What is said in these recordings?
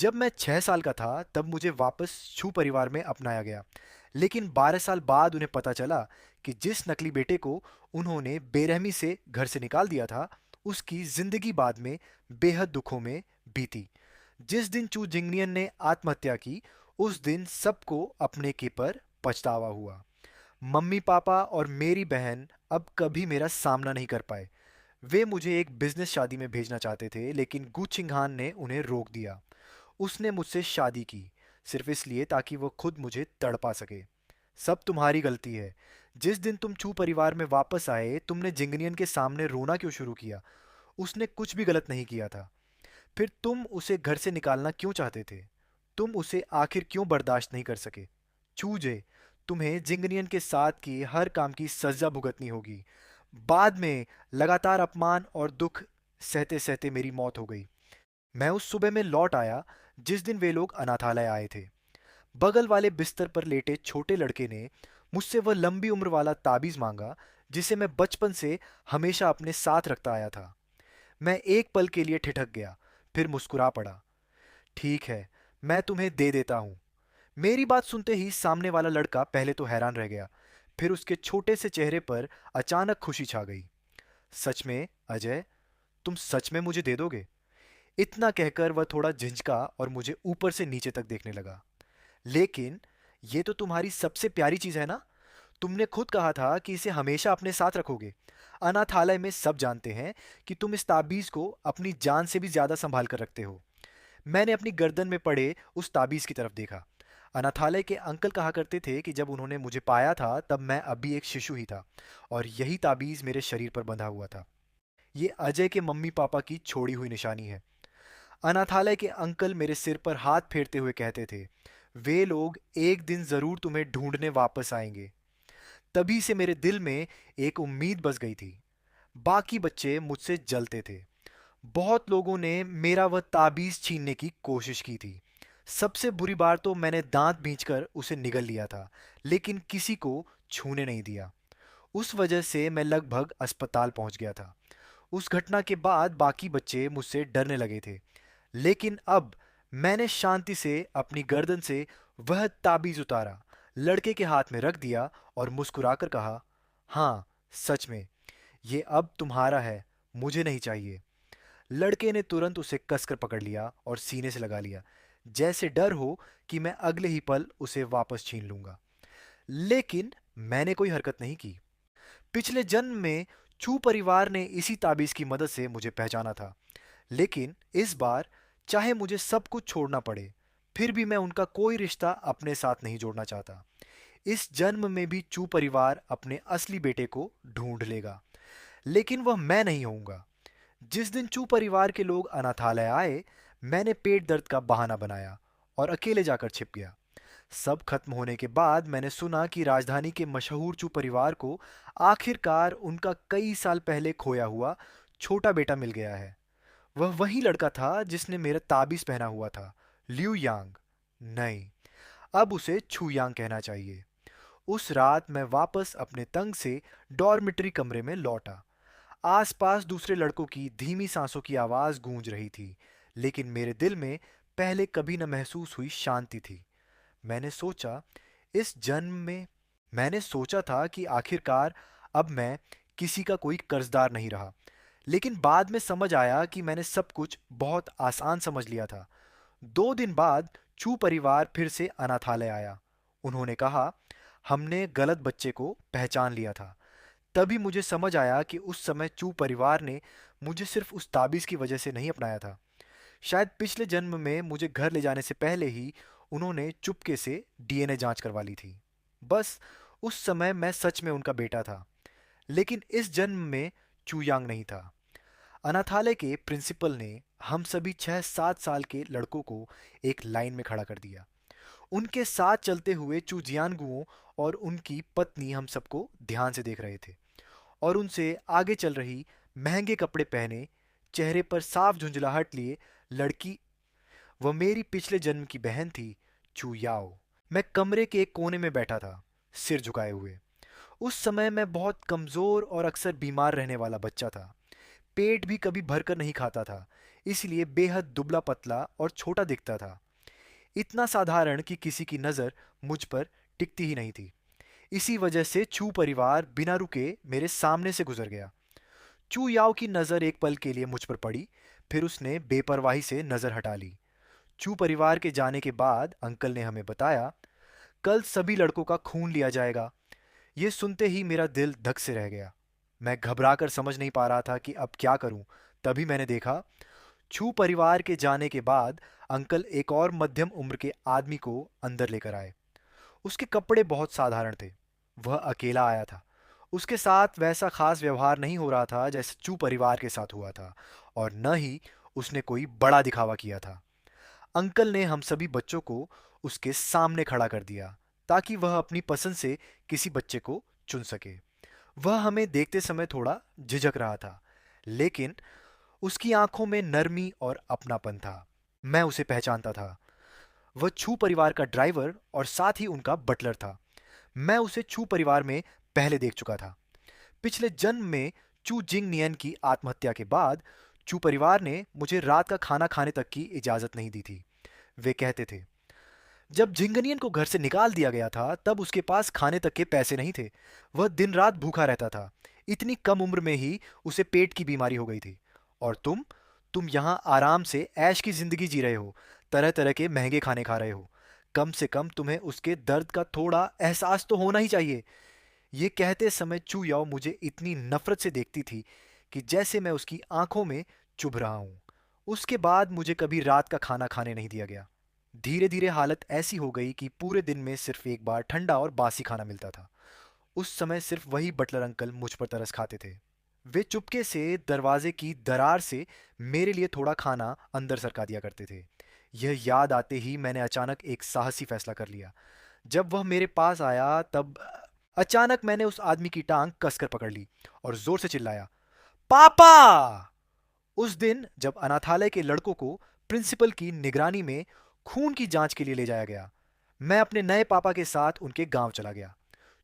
जब मैं 6 साल का था तब मुझे वापस छू परिवार में अपनाया गया। लेकिन 12 साल बाद उन्हें पता चला कि जिस नकली बेटे को उन्होंने बेरहमी से घर से निकाल दिया था, उसकी जिंदगी बाद में बेहद दुखों में बीती। जिस दिन चू जिंगनियन ने आत्महत्या की, उस दिन सबको अपने के पर पछतावा हुआ। मम्मी पापा और मेरी बहन अब कभी मेरा सामना नहीं कर पाए। वे मुझे एक बिजनेस शादी में भेजना चाहते थे, लेकिन गु चिंगहान ने उन्हें रोक दिया। उसने मुझसे शादी की सिर्फ इसलिए ताकि वो खुद मुझे तड़पा सके। सब तुम्हारी गलती है। जिस दिन तुम चू परिवार में वापस आए, तुमने जिंगनियन के सामने रोना क्यों शुरू किया? उसने कुछ भी गलत नहीं किया था। फिर तुम उसे घर से निकालना क्यों चाहते थे? तुम उसे आखिर क्यों बर्दाश्त नहीं कर सके? चूजे, तुम्हें जिंगनियन के साथ किए हर काम की सजा भुगतनी होगी। बाद में लगातार अपमान और दुख सहते सहते मेरी मौत हो गई। मैं उस सुबह में लौट आया जिस दिन वे लोग अनाथालय आए थे। बगल वाले बिस्तर पर लेटे छोटे लड़के ने मुझसे वह लंबी उम्र वाला ताबीज मांगा जिसे मैं बचपन से हमेशा अपने साथ रखता आया था। मैं एक पल के लिए ठिठक गया, फिर मुस्कुरा पड़ा। ठीक है, मैं तुम्हें दे देता हूँ। मेरी बात सुनते ही सामने वाला लड़का पहले तो हैरान रह गया, फिर उसके छोटे से चेहरे पर अचानक खुशी छा गई। सच में अजय, तुम सच में मुझे दे दोगे? इतना कहकर वह थोड़ा झिझका और मुझे ऊपर से नीचे तक देखने लगा। लेकिन ये तो तुम्हारी सबसे प्यारी चीज है ना? तुमने खुद कहा था कि इसे हमेशा अपने साथ रखोगे। अनाथालय में सब जानते हैं कि तुम इस ताबीज को अपनी जान से भी ज्यादा संभाल कर रखते हो। मैंने अपनी गर्दन में पड़े उस ताबीज की तरफ देखा। अनाथालय के अंकल कहा करते थे कि जब उन्होंने मुझे पाया था तब मैं अभी एक शिशु ही था, और यही ताबीज मेरे शरीर पर बंधा हुआ था। ये अजय के मम्मी पापा की छोड़ी हुई निशानी है। अनाथालय के अंकल मेरे सिर पर हाथ फेरते हुए कहते थे, वे लोग एक दिन जरूर तुम्हें ढूंढने वापस आएंगे। तभी से मेरे दिल में एक उम्मीद बस गई थी। बाकी बच्चे मुझसे जलते थे। बहुत लोगों ने मेरा वह ताबीज छीनने की कोशिश की थी। सबसे बुरी बार तो मैंने दांत भींचकर उसे निगल लिया था, लेकिन किसी को छूने नहीं दिया। उस वजह से मैं लगभग अस्पताल पहुंच गया था। उस घटना के बाद बाकी बच्चे मुझसे डरने लगे थे। लेकिन अब मैंने शांति से अपनी गर्दन से वह ताबीज उतारा, लड़के के हाथ में रख दिया और मुस्कुराकर कहा, हाँ, सच में, ये अब तुम्हारा है, मुझे नहीं चाहिए। लड़के ने तुरंत उसे कसकर पकड़ लिया और सीने से लगा लिया, जैसे डर हो कि मैं अगले ही पल उसे वापस छीन लूंगा। लेकिन मैंने कोई हरकत नहीं की। पिछले जन्म में चू परिवार ने इसी ताबीज की मदद से मुझे पहचाना था। लेकिन इस बार, चाहे मुझे सब कुछ छोड़ना पड़े, फिर भी मैं उनका कोई रिश्ता अपने साथ नहीं जोड़ना चाहता। इस जन्म में भी चू परिवार अपने असली बेटे को ढूंढ लेगा, लेकिन वह मैं नहीं होऊंगा। जिस दिन चू परिवार के लोग अनाथालय आए, मैंने पेट दर्द का बहाना बनाया और अकेले जाकर छिप गया। सब खत्म होने के बाद मैंने सुना कि राजधानी के मशहूर चू परिवार को आखिरकार उनका कई साल पहले खोया हुआ छोटा बेटा मिल गया है। वह वही लड़का था जिसने मेरा ताबीज पहना हुआ था। लिu यांग नहीं, अब उसे छू यांग कहना चाहिए। उस रात मैं वापस अपने तंग से डॉर्मिटरी कमरे में लौटा। आसपास दूसरे लड़कों की धीमी सांसों की आवाज गूंज रही थी, लेकिन मेरे दिल में पहले कभी न महसूस हुई शांति थी। मैंने सोचा, इस जन्म में मैंने सोचा था कि आखिरकार अब मैं किसी का कोई कर्जदार नहीं रहा। लेकिन बाद में समझ आया कि मैंने सब कुछ बहुत आसान समझ लिया था। 2 दिन बाद चू परिवार फिर से अनाथालय आया। उन्होंने कहा, हमने गलत बच्चे को पहचान लिया था। तभी मुझे समझ आया कि उस समय चू परिवार ने मुझे सिर्फ उस ताबीज की वजह से नहीं अपनाया था। शायद पिछले जन्म में मुझे घर ले जाने से पहले ही उन्होंने चुपके से डीएनए जांच करवा ली थी। बस उस समय मैं सच में उनका बेटा था। लेकिन इस जन्म में चू यांग नहीं था। अनाथालय के प्रिंसिपल ने हम सभी 6-7 साल के लड़कों को एक लाइन में खड़ा कर दिया। उनके साथ चलते हुए चू जियानगुओं और उनकी पत्नी हम सबको ध्यान से देख रहे थे, और उनसे आगे चल रही, महंगे कपड़े पहने, चेहरे पर साफ झुंझलाहट लिए लड़की, वह मेरी पिछले जन्म की बहन थी, चू याओ। मैं कमरे के एक कोने में बैठा था, सिर झुकाए हुए। उस समय मैं बहुत कमज़ोर और अक्सर बीमार रहने वाला बच्चा था। पेट भी कभी भरकर नहीं खाता था। इसलिए बेहद दुबला पतला और छोटा दिखता था। इतना साधारण कि किसी की नज़र मुझ पर टिकती ही नहीं थी। इसी वजह से चू परिवार बिना रुके मेरे सामने से गुजर गया। चू याओ की नज़र एक पल के लिए मुझ पर पड़ी, फिर उसने बेपरवाही से नज़र हटा ली। चू परिवार के जाने के बाद अंकल ने हमें बताया, कल सभी लड़कों का खून लिया जाएगा। ये सुनते ही मेरा दिल धक से रह गया। मैं घबरा कर समझ नहीं पा रहा था कि अब क्या करूं। तभी मैंने देखा, छू परिवार के जाने के बाद अंकल एक और मध्यम उम्र के आदमी को अंदर लेकर आए। उसके कपड़े बहुत साधारण थे। वह अकेला आया था। उसके साथ वैसा खास व्यवहार नहीं हो रहा था जैसे चू परिवार के साथ हुआ था, और न ही उसने कोई बड़ा दिखावा किया था। अंकल ने हम सभी बच्चों को उसके सामने खड़ा कर दिया ताकि वह अपनी पसंद से किसी बच्चे को चुन सके। वह हमें देखते समय थोड़ा झिझक रहा था, लेकिन उसकी आंखों में नरमी और अपनापन था। मैं उसे पहचानता था। वह छू परिवार का ड्राइवर और साथ ही उनका बटलर था। मैं उसे छू परिवार में पहले देख चुका था। पिछले जन्म में चू जिंग नियन की आत्महत्या के बाद चू परिवार ने मुझे रात का खाना खाने तक की इजाज़त नहीं दी थी। वे कहते थे, जब झिंगनियन को घर से निकाल दिया गया था तब उसके पास खाने तक के पैसे नहीं थे। वह दिन रात भूखा रहता था। इतनी कम उम्र में ही उसे पेट की बीमारी हो गई थी। और तुम यहाँ आराम से ऐश की जिंदगी जी रहे हो, तरह तरह के महंगे खाने खा रहे हो। कम से कम तुम्हें उसके दर्द का थोड़ा एहसास तो होना ही चाहिए। ये कहते समय चू याओ मुझे इतनी नफरत से देखती थी कि जैसे मैं उसकी आंखों में चुभ रहा हूँ। उसके बाद मुझे कभी रात का खाना खाने नहीं दिया गया। धीरे धीरे हालत ऐसी हो गई कि पूरे दिन में सिर्फ एक बार ठंडा और बासी खाना मिलता था। उस समय सिर्फ वही बटलर अंकल मुझ पर तरस खाते थे। वे चुपके से दरवाजे की दरार से मेरे लिए थोड़ा खाना अंदर सरका दिया करते थे। यह याद आते ही मैंने अचानक एक साहसी फैसला कर लिया। जब वह मेरे पास आया तब अचानक मैंने उस आदमी की टांग कसकर पकड़ ली और जोर से चिल्लाया, पापा! उस दिन जब अनाथालय के लड़कों को प्रिंसिपल की निगरानी में खून की जांच के लिए ले जाया गया, मैं अपने नए पापा के साथ उनके गांव चला गया।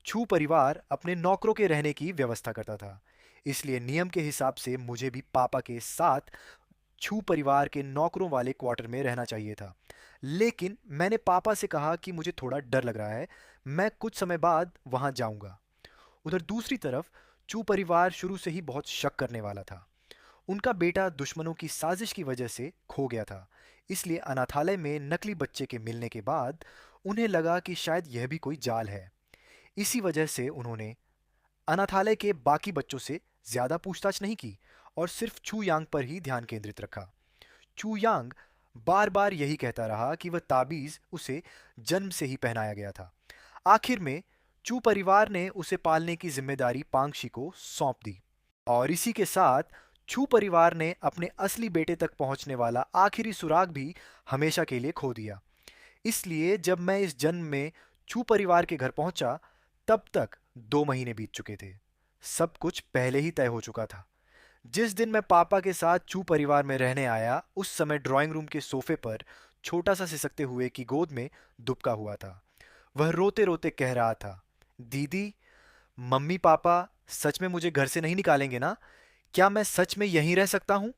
छू परिवार अपने नौकरों के रहने की व्यवस्था करता था, इसलिए नियम के हिसाब से मुझे भी पापा के साथ छू परिवार के नौकरों वाले क्वार्टर में रहना चाहिए था। लेकिन मैंने पापा से कहा कि मुझे थोड़ा डर लग रहा है, मैं कुछ समय बाद वहां जाऊंगा। उधर दूसरी तरफ चू परिवार शुरू से ही बहुत शक करने वाला था। उनका बेटा दुश्मनों की साजिश की वजह से खो गया था, इसलिए अनाथालय में नकली बच्चे के मिलने के बाद उन्हें लगा कि शायद यह भी कोई जाल है। इसी वजह से उन्होंने अनाथालय के बाकी बच्चों से ज्यादा पूछताछ नहीं की और सिर्फ चू यांग पर ही ध्यान केंद्रित रखा। चू यांग बार बार यही कहता रहा कि वह ताबीज उसे जन्म से ही पहनाया गया था। आखिर में चू परिवार ने उसे पालने की जिम्मेदारी पांगशी को सौंप दी, और इसी के साथ छू परिवार ने अपने असली बेटे तक पहुंचने वाला आखिरी सुराग भी हमेशा के लिए खो दिया। इसलिए जब मैं इस जन्म में छू परिवार के घर पहुंचा, तब तक 2 महीने बीत चुके थे। सब कुछ पहले ही तय हो चुका था। जिस दिन मैं पापा के साथ चू परिवार में रहने आया, उस समय ड्राइंग रूम के सोफे पर छोटा सा सिसकते हुए की गोद में दुबका हुआ था। वह रोते रोते कह रहा था, दीदी, मम्मी पापा सच में मुझे घर से नहीं निकालेंगे ना? क्या मैं सच में यहीं रह सकता हूँ?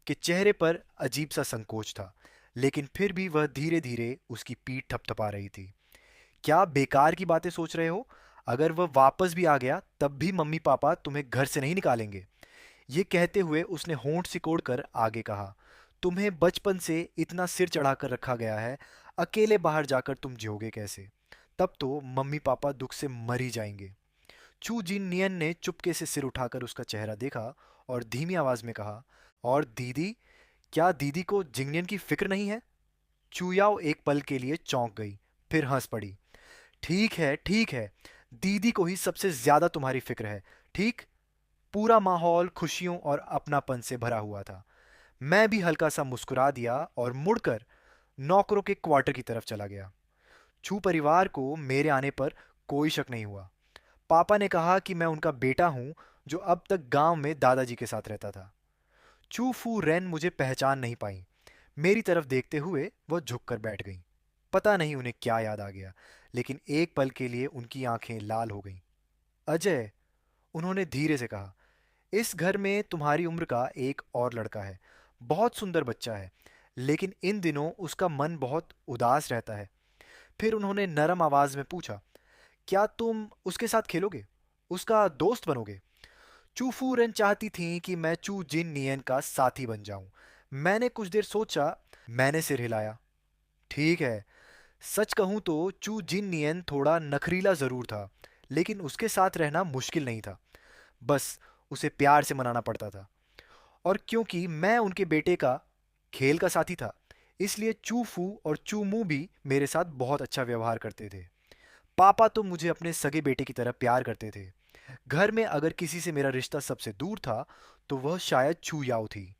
कि चेहरे पर अजीब सा संकोच था, लेकिन फिर भी वह धीरे धीरे उसकी पीठ थपथपा रही थी। क्या बेकार की बातें सोच रहे हो? अगर वह वापस भी आ गया तब भी मम्मी पापा तुम्हें घर से नहीं निकालेंगे। ये कहते हुए उसने होंठ सिकोड़ कर आगे कहा, तुम्हें बचपन से इतना सिर चढ़ाकर रखा गया है, अकेले बाहर जाकर तुम जियोगे कैसे? तब तो मम्मी पापा दुख से मर ही जाएंगे। चू जिन नियन ने चुपके से सिर उठाकर उसका चेहरा देखा और धीमी आवाज में कहा, और दीदी, क्या दीदी को जिंगनियन की फिक्र नहीं है? चूयाओ एक पल के लिए चौंक गई, फिर हंस पड़ी। ठीक है, दीदी को ही सबसे ज्यादा तुम्हारी फिक्र है, ठीक? पूरा माहौल खुशियों और अपनापन से भरा हुआ था। मैं भी हल्का सा मुस्कुरा दिया और मुड़कर नौकरों के क्वार्टर की तरफ चला गया। छू परिवार को मेरे आने पर कोई शक नहीं हुआ। पापा ने कहा कि मैं उनका बेटा हूं जो अब तक गांव में दादाजी के साथ रहता था। चू फू रेन मुझे पहचान नहीं पाई। मेरी तरफ देखते हुए वह झुककर बैठ गईं। पता नहीं उन्हें क्या याद आ गया, लेकिन एक पल के लिए उनकी आंखें लाल हो गईं। अजय, उन्होंने धीरे से कहा, इस घर में तुम्हारी उम्र का एक और लड़का है। बहुत सुंदर बच्चा है, लेकिन इन दिनों उसका मन बहुत उदास रहता है। फिर उन्होंने नरम आवाज में पूछा, क्या तुम उसके साथ खेलोगे, उसका दोस्त बनोगे? चू फू रेन चाहती थी कि मैं चू जिन नियन का साथी बन जाऊं। मैंने कुछ देर सोचा, मैंने सिर हिलाया। ठीक है। सच कहूं तो चू जिन नियन थोड़ा नखरीला जरूर था, लेकिन उसके साथ रहना मुश्किल नहीं था। बस उसे प्यार से मनाना पड़ता था। और क्योंकि मैं उनके बेटे का खेल का साथी था, इसलिए चू फू और चू मू भी मेरे साथ बहुत अच्छा व्यवहार करते थे। पापा तो मुझे अपने सगे बेटे की तरह प्यार करते थे। घर में अगर किसी से मेरा रिश्ता सबसे दूर था, तो वह शायद छू याओ थी।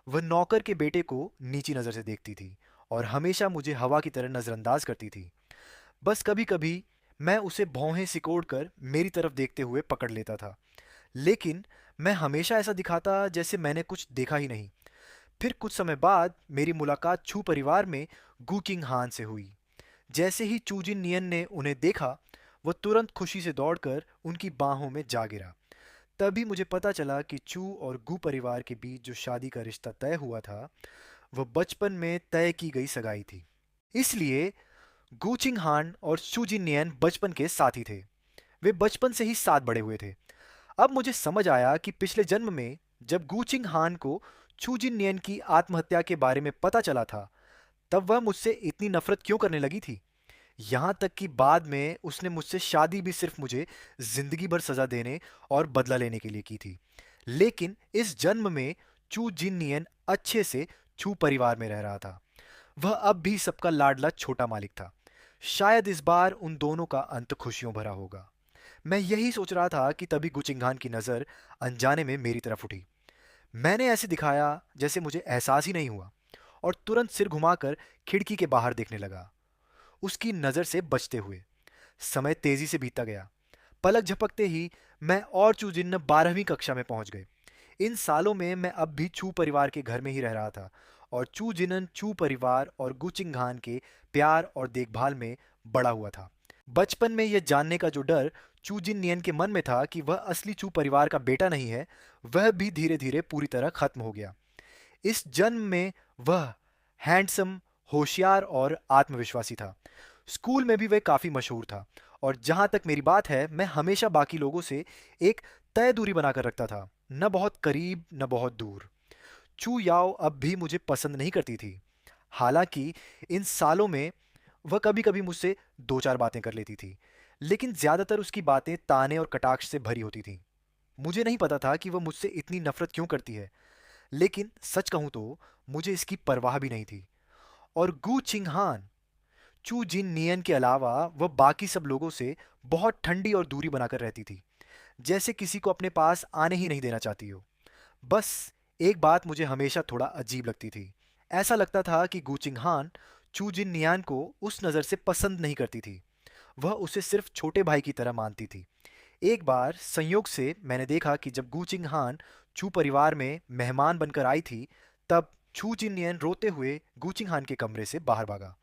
वह नौकर के बेटे को नीची नज़र से देखती थी और हमेशा मुझे हवा की तरह नज़रअंदाज करती थी। बस कभी कभी मैं उसे भौहें सिकोड़ कर मेरी तरफ देखते हुए पकड़ लेता था, लेकिन मैं हमेशा ऐसा दिखाता जैसे मैंने कुछ देखा ही नहीं। फिर कुछ समय बाद मेरी मुलाकात छू परिवार में गूकिंग हान से हुई। जैसे ही चूजिन नियन ने उन्हें देखा, वह तुरंत खुशी से दौड़कर उनकी बाहों में जा गिरा। तभी मुझे पता चला कि चू और गू परिवार के बीच जो शादी का रिश्ता तय हुआ था, वह बचपन में तय की गई सगाई थी। इसलिए गू चिंग हान और शू जिन नियन बचपन के साथी थे। वे बचपन से ही साथ बड़े हुए थे। अब मुझे समझ आया कि पिछले जन्म में जब गू चिंग हान को चू जिन नियन की आत्महत्या के बारे में पता चला था, तब वह मुझसे इतनी नफरत क्यों करने लगी थी। यहाँ तक कि बाद में उसने मुझसे शादी भी सिर्फ मुझे जिंदगी भर सजा देने और बदला लेने के लिए की थी। लेकिन इस जन्म में चू जिन नियन अच्छे से छू परिवार में रह रहा था। वह अब भी सबका लाडला छोटा मालिक था। शायद इस बार उन दोनों का अंत खुशियों भरा होगा। मैं यही सोच रहा था कि तभी गुचिंगान की नज़र अनजाने में मेरी तरफ उठी। मैंने ऐसे दिखाया जैसे मुझे एहसास ही नहीं हुआ और तुरंत सिर घुमाकर खिड़की के बाहर देखने लगा, उसकी नज़र से बचते हुए। समय तेजी से बीतता गया। पलक झपकते ही मैं और चूजिन 12वीं कक्षा में पहुंच गए। इन सालों में मैं अब भी चू परिवार के घर में ही रह रहा था और चू जिनन चू परिवार और गुचिंघान के प्यार और देखभाल में बड़ा हुआ था। बचपन में यह जानने का जो डर चू जिन नियन के मन में था कि वह असली चू परिवार का बेटा नहीं है, वह भी धीरे धीरे पूरी तरह खत्म हो गया। इस जन्म में वह हैंडसम, होशियार और आत्मविश्वासी था। स्कूल में भी वह काफ़ी मशहूर था और जहाँ तक मेरी बात है, मैं हमेशा बाकी लोगों से एक तय दूरी बनाकर रखता था, न बहुत करीब न बहुत दूर। चू याओ अब भी मुझे पसंद नहीं करती थी। हालांकि इन सालों में वह कभी कभी मुझसे दो चार बातें कर लेती थी, लेकिन ज़्यादातर उसकी बातें ताने और कटाक्ष से भरी होती थीं। मुझे नहीं पता था कि वह मुझसे इतनी नफरत क्यों करती है, लेकिन सच कहूं तो मुझे इसकी परवाह भी नहीं थी। और गू चिंगहान, चू जिन नियन के अलावा वह बाकी सब लोगों से बहुत ठंडी और दूरी बनाकर रहती थी, जैसे किसी को अपने पास आने ही नहीं देना चाहती हो। बस एक बात मुझे हमेशा थोड़ा अजीब लगती थी। ऐसा लगता था कि गू चिंगहान चू जिन नियान को उस नज़र से पसंद नहीं करती थी। वह उसे सिर्फ छोटे भाई की तरह मानती थी। एक बार संयोग से मैंने देखा कि जब गू चिंगहान चू परिवार में मेहमान बनकर आई थी, तब छू जिननियन रोते हुए गू चिंगहान के कमरे से बाहर भागा।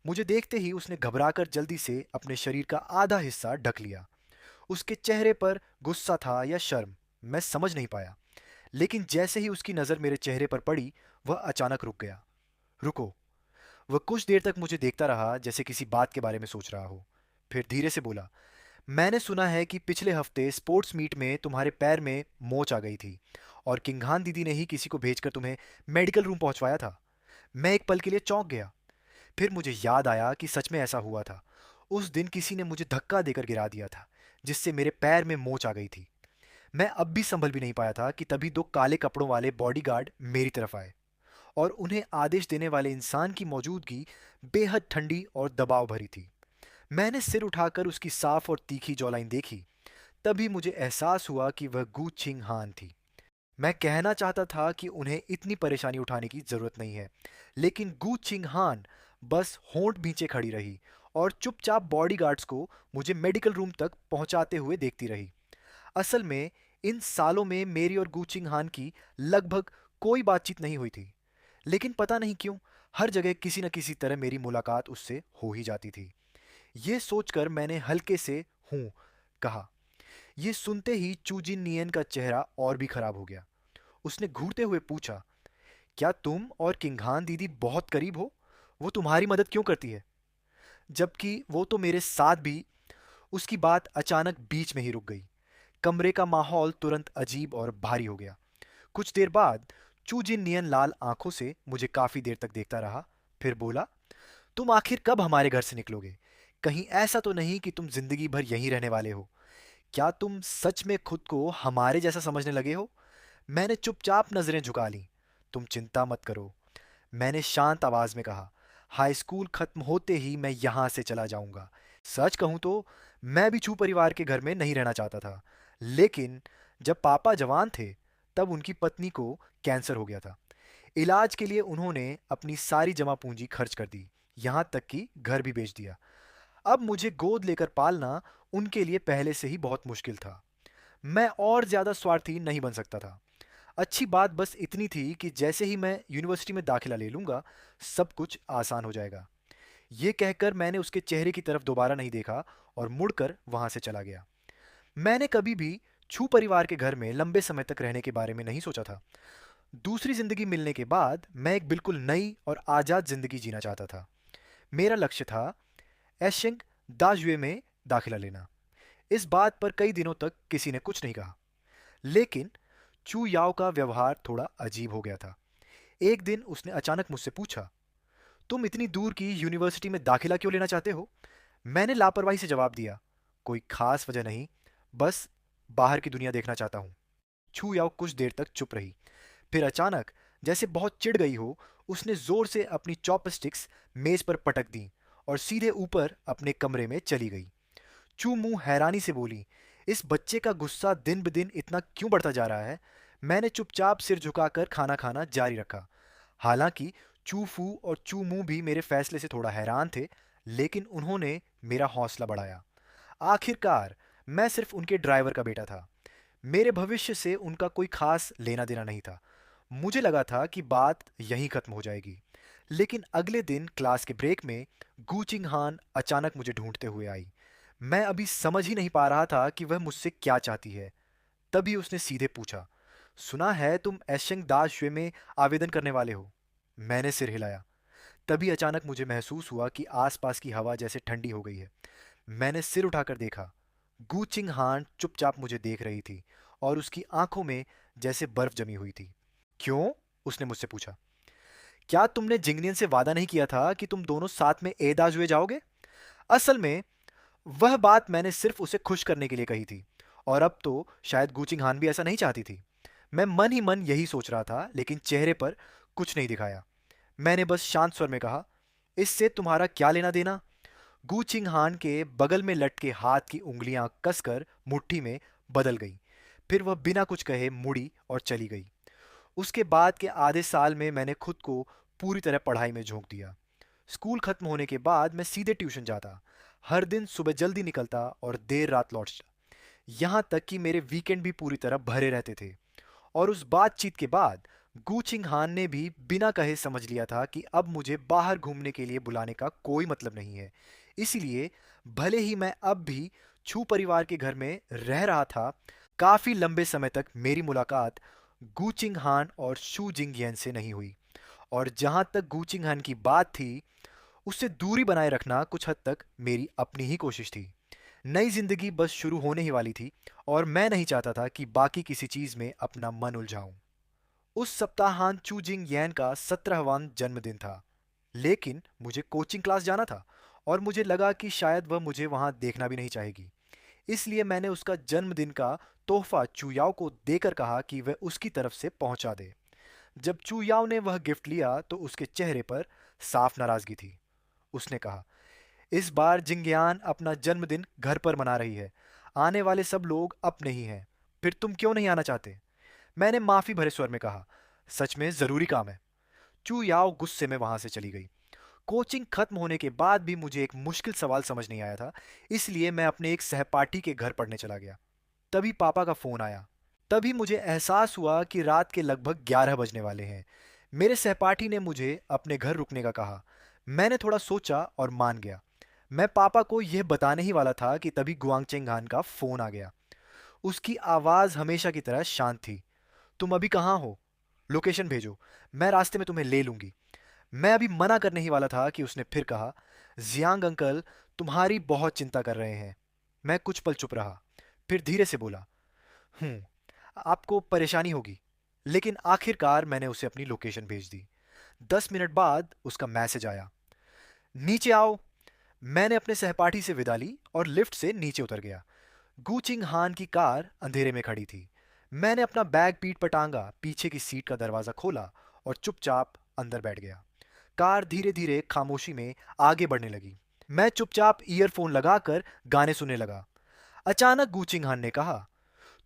मुझे देखते ही उसने घबराकर जल्दी से अपने शरीर का आधा हिस्सा ढक लिया। उसके चेहरे पर गुस्सा था या शर्म, मैं समझ नहीं पाया। लेकिन जैसे ही उसकी नज़र मेरे चेहरे पर पड़ी, वह अचानक रुक गया। रुको। वह कुछ देर तक मुझे देखता रहा जैसे किसी बात के बारे में सोच रहा हो। फिर धीरे से बोला, मैंने सुना है कि पिछले हफ्ते स्पोर्ट्स मीट में तुम्हारे पैर में मोच आ गई थी और किंघान दीदी ने ही किसी को भेजकर तुम्हें मेडिकल रूम पहुंचवाया था। मैं एक पल के लिए चौंक गया। फिर मुझे याद आया कि सच में ऐसा हुआ था। उस दिन किसी ने मुझे धक्का देकर गिरा दिया था, जिससे मेरे पैर में मोच आ गई थी। मैं अब भी संभल भी नहीं पाया था कि तभी दो काले कपड़ों वाले बॉडीगार्ड मेरी तरफ आए और उन्हें आदेश देने वाले इंसान की मौजूदगी बेहद ठंडी और दबाव भरी थी। मैंने सिर उठाकर उसकी साफ और तीखी जॉलाइन देखी। तभी मुझे एहसास हुआ कि वह गू छिंग हान थी। मैं कहना चाहता था कि उन्हें इतनी परेशानी उठाने की जरूरत नहीं है, लेकिन गू छिंग हान बस होंठ भींचे खड़ी रही और चुपचाप बॉडीगार्ड्स को मुझे मेडिकल रूम तक पहुंचाते हुए देखती रही। असल में इन सालों में मेरी और गू छिंग हान की लगभग कोई बातचीत नहीं हुई थी, लेकिन पता नहीं क्यों हर जगह किसी न किसी तरह मेरी मुलाकात उससे हो ही जाती थी। ये सोचकर मैंने हल्के से हूँ कहा। ये सुनते ही चूजिन नियन का चेहरा और भी खराब हो गया। उसने घूरते हुए पूछा, क्या तुम और किंगहान दीदी बहुत करीब हो? वो तुम्हारी मदद क्यों करती है? जबकि वो तो मेरे साथ भी। उसकी बात अचानक बीच में ही रुक गई। कमरे का माहौल तुरंत अजीब और भारी हो गया। कुछ देर बाद चू जिन नियन लाल आंखों से मुझे काफी देर तक देखता रहा, फिर बोला, तुम आखिर कब हमारे घर से निकलोगे? कहीं ऐसा तो नहीं कि तुम जिंदगी भर यहीं रहने वाले हो? क्या तुम सच में खुद को हमारे जैसा समझने लगे हो? मैंने चुपचाप नजरें झुका लीं। तुम चिंता मत करो, मैंने शांत आवाज में कहा। हाई स्कूल खत्म होते ही मैं यहां से चला जाऊंगा। सच कहूं तो मैं भी छू परिवार के घर में नहीं रहना चाहता था, लेकिन जब पापा जवान थे तब उनकी पत्नी को कैंसर हो गया था। इलाज के लिए उन्होंने अपनी सारी जमा पूंजी खर्च कर दी, यहां तक कि घर भी बेच दिया। अब मुझे गोद लेकर पालना उनके लिए पहले से ही बहुत मुश्किल था। मैं और ज्यादा स्वार्थी नहीं बन सकता था। अच्छी बात बस इतनी थी कि जैसे ही मैं यूनिवर्सिटी में दाखिला ले लूंगा, सब कुछ आसान हो जाएगा। ये कहकर मैंने उसके चेहरे की तरफ दोबारा नहीं देखा और मुड़कर वहां से चला गया। मैंने कभी भी छू परिवार के घर में लंबे समय तक रहने के बारे में नहीं सोचा था। दूसरी जिंदगी मिलने के बाद मैं एक बिल्कुल नई और आज़ाद जिंदगी जीना चाहता था। मेरा लक्ष्य था एशिंग दाजुए में दाखिला लेना। इस बात पर कई दिनों तक किसी ने कुछ नहीं कहा, लेकिन चू याओ का व्यवहार थोड़ा अजीब हो गया था। एक दिन उसने अचानक मुझसे पूछा, तुम इतनी दूर की यूनिवर्सिटी में दाखिला क्यों लेना चाहते हो? मैंने लापरवाही से जवाब दिया, कोई खास वजह नहीं, बस बाहर की दुनिया देखना चाहता हूँ। छू याओ कुछ देर तक चुप रही, फिर अचानक, जैसे बहुत चिढ़ गई हो, उसने जोर से अपनी चॉपस्टिक्स मेज पर पटक दी और सीधे ऊपर अपने कमरे में चली गई। चू मुंह हैरानी से बोली, इस बच्चे का गुस्सा दिन ब दिन इतना क्यों बढ़ता जा रहा है? मैंने चुपचाप सिर झुकाकर खाना खाना जारी रखा। हालांकि चू फू और चू मुंह भी मेरे फैसले से थोड़ा हैरान थे, लेकिन उन्होंने मेरा हौसला बढ़ाया। आखिरकार मैं सिर्फ उनके ड्राइवर का बेटा था। मेरे भविष्य से उनका कोई खास लेना देना नहीं था। मुझे लगा था कि बात यहीं खत्म हो जाएगी, लेकिन अगले दिन क्लास के ब्रेक में गू चिंग हान अचानक मुझे ढूंढते हुए आई। मैं अभी समझ ही नहीं पा रहा था कि वह मुझसे क्या चाहती है। तभी उसने सीधे पूछा, सुना है तुम एशंग दास शुए में आवेदन करने वाले हो? मैंने सिर हिलाया। तभी अचानक मुझे महसूस हुआ कि आसपास की हवा जैसे ठंडी हो गई है। मैंने सिर उठाकर देखा। गू चिंग हान चुपचाप मुझे देख रही थी और उसकी आंखों में जैसे बर्फ जमी हुई थी। क्यों? उसने मुझसे पूछा। क्या तुमने जिंगनियन से वादा नहीं किया था कि तुम दोनों साथ में एदाजुए जाओगे? असल में वह बात मैंने सिर्फ उसे खुश करने के लिए कही थी, और अब तो शायद गूचिंग हान भी ऐसा नहीं चाहती थी। मैं मन ही मन यही सोच रहा था, लेकिन चेहरे पर कुछ नहीं दिखाया। मैंने बस शांत स्वर में कहा, इससे तुम्हारा क्या लेना देना? गू चिंग हान के बगल में लटके हाथ की उंगलियां कसकर मुट्ठी में बदल गई। फिर वह बिना कुछ कहे मुड़ी और चली गई। उसके बाद के आधे साल में मैंने खुद को पूरी तरह पढ़ाई में झोंक दिया। स्कूल खत्म होने के बाद मैं सीधे ट्यूशन जाता। हर दिन सुबह जल्दी निकलता और देर रात लौटता। यहाँ तक कि मेरे वीकेंड भी पूरी तरह भरे रहते थे। और उस बातचीत के बाद गू चिंग हान ने भी बिना कहे समझ लिया था कि अब मुझे बाहर घूमने के लिए बुलाने का कोई मतलब नहीं है। इसलिए भले ही मैं अब भी छू परिवार के घर में रह रहा था, काफी लंबे समय तक मेरी मुलाकात गू चिंग हान और शू जिंग येन से नहीं हुई। और जहां तक गू चिंग हान की बात थी, उससे दूरी बनाए रखना कुछ हद तक मेरी अपनी ही कोशिश थी। नई जिंदगी बस शुरू होने ही वाली थी और मैं नहीं चाहता था कि बाकी किसी चीज में अपना मन उलझाऊं। उस सप्ताहांत चू जिंग यैन का 17वां जन्मदिन था, लेकिन मुझे कोचिंग क्लास जाना था और मुझे लगा कि शायद वह मुझे वहां देखना भी नहीं चाहेगी। इसलिए मैंने उसका जन्मदिन का तोहफा चूयाओ को देकर कहा कि वह उसकी तरफ से पहुंचा दे। जब चूयाओ ने वह गिफ्ट लिया तो उसके चेहरे पर साफ नाराजगी थी। उसने कहा, इस बार जिंगयान अपना जन्मदिन घर पर मना रही है। आने वाले सब लोग अपने ही हैं। फिर तुम क्यों नहीं आना चाहते? मैंने माफी भरे स्वर में कहा, सच में जरूरी काम है। चू याओ गुस्से में वहां से चली गई। कोचिंग खत्म होने के बाद भी मुझे एक मुश्किल सवाल समझ नहीं आया था, इसलिए मैं अपने एक सहपाठी के घर पढ़ने चला गया। तभी पापा का फोन आया। तभी मुझे एहसास हुआ कि रात के लगभग 11 बजने वाले हैं। मेरे सहपाठी ने मुझे अपने घर रुकने का कहा। मैंने थोड़ा सोचा और मान गया। मैं पापा को यह बताने ही वाला था कि तभी गुआंगचेंग हान का फोन आ गया। उसकी आवाज हमेशा की तरह शांत थी। तुम अभी कहाँ हो? लोकेशन भेजो, मैं रास्ते में तुम्हें ले लूंगी। मैं अभी मना करने ही वाला था कि उसने फिर कहा, जियांग अंकल तुम्हारी बहुत चिंता कर रहे हैं। मैं कुछ पल चुप रहा, फिर धीरे से बोला, आपको परेशानी होगी। लेकिन आखिरकार मैंने उसे अपनी लोकेशन भेज दी। 10 मिनट बाद उसका मैसेज आया, नीचे आओ। मैंने अपने सहपाठी से विदा ली और लिफ्ट से नीचे उतर गया। गूचिंग हान की कार अंधेरे में खड़ी थी। मैंने अपना बैग पीठ पर टांगा, पीछे की सीट का दरवाजा खोला और चुपचाप अंदर बैठ गया। कार धीरे धीरे खामोशी में आगे बढ़ने लगी। मैं चुपचाप ईयरफोन लगाकर गाने सुनने लगा। अचानक गूचिंग हान ने कहा,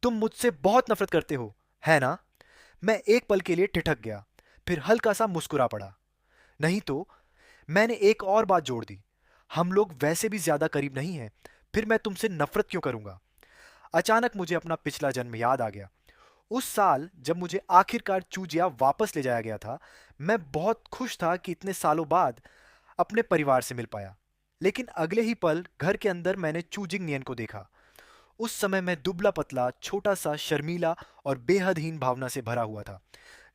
तुम मुझसे बहुत नफरत करते हो, है ना? मैं एक पल के लिए ठिठक गया, फिर हल्का सा मुस्कुरा पड़ा। नहीं तो, मैंने एक और बात जोड़ दी, हम लोग वैसे भी ज्यादा करीब नहीं हैं, फिर मैं तुमसे नफरत क्यों करूंगा? अचानक मुझे अपना पिछला जन्म याद आ गया। उस साल जब मुझे आखिरकार चूजिया वापस ले जाया गया था, मैं बहुत खुश था कि इतने सालों बाद अपने परिवार से मिल पाया। लेकिन अगले ही पल घर के अंदर मैंने चूजिंग नियन को देखा। उस समय मैं दुबला पतला, छोटा सा, शर्मीला और बेहद हीन भावना से भरा हुआ था,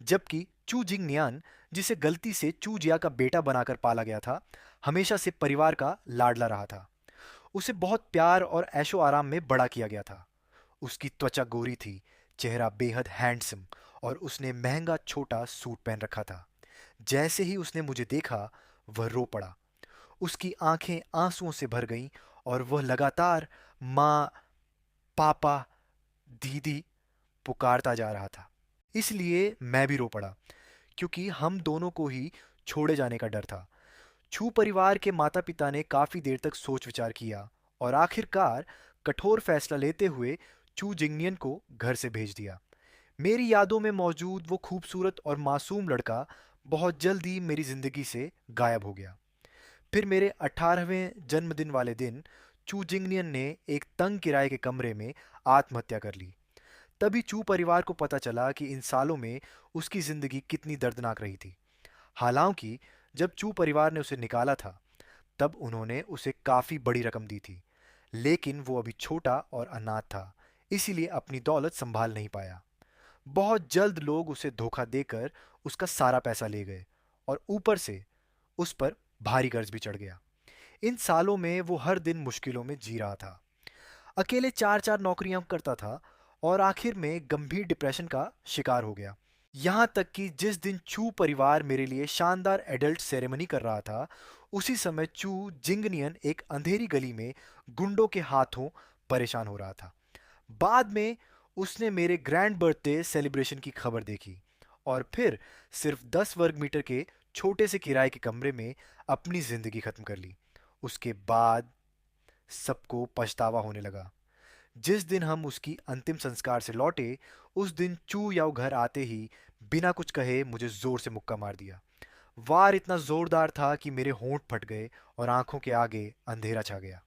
जबकि चू जिंग नियान, जिसे गलती से चू जिया का बेटा बनाकर पाला गया था, हमेशा से परिवार का लाडला रहा था। उसे बहुत प्यार और ऐशो आराम में बड़ा किया गया था। उसकी त्वचा गोरी थी, चेहरा बेहद हैंडसम, और उसने महंगा छोटा सूट पहन रखा था। जैसे ही उसने मुझे देखा, वह रो पड़ा। उसकी आंखें आंसुओं से भर गईं और वह लगातार माँ, पापा, दीदी पुकारता जा रहा था। इसलिए मैं भी रो पड़ा, क्योंकि हम दोनों को ही छोड़े जाने का डर था। छू परिवार के माता पिता ने काफी देर तक सोच विचार किया और आखिरकार कठोर फैसला लेते हुए चू जिंगनियन को घर से भेज दिया। मेरी यादों में मौजूद वो खूबसूरत और मासूम लड़का बहुत जल्द ही मेरी जिंदगी से गायब हो गया। फिर मेरे 18वें जन्मदिन वाले दिन चू जिंगनियन ने एक तंग किराए के कमरे में आत्महत्या कर ली। तभी चू परिवार को पता चला कि इन सालों में उसकी जिंदगी कितनी दर्दनाक रही थी। हालांकि जब चू परिवार ने उसे निकाला था, तब उन्होंने उसे काफी बड़ी रकम दी थी, लेकिन वो अभी छोटा और अनाथ था, इसीलिए अपनी दौलत संभाल नहीं पाया। बहुत जल्द लोग उसे धोखा देकर उसका सारा पैसा ले गए और ऊपर से उस पर भारी कर्ज भी चढ़ गया। इन सालों में वो हर दिन मुश्किलों में जी रहा था, अकेले चार चार नौकरियां करता था और आखिर में गंभीर डिप्रेशन का शिकार हो गया। यहाँ तक कि जिस दिन चू परिवार मेरे लिए शानदार एडल्ट सेरेमनी कर रहा था, उसी समय चू जिंगनियन एक अंधेरी गली में गुंडों के हाथों परेशान हो रहा था। बाद में उसने मेरे ग्रैंड बर्थडे सेलिब्रेशन की खबर देखी और फिर सिर्फ 10 वर्ग मीटर के छोटे से किराए के कमरे में अपनी जिंदगी खत्म कर ली। उसके बाद सबको पछतावा होने लगा। जिस दिन हम उसकी अंतिम संस्कार से लौटे, उस दिन चू याओ घर आते ही बिना कुछ कहे मुझे जोर से मुक्का मार दिया। वार इतना जोरदार था कि मेरे होंठ फट गए और आंखों के आगे अंधेरा छा गया।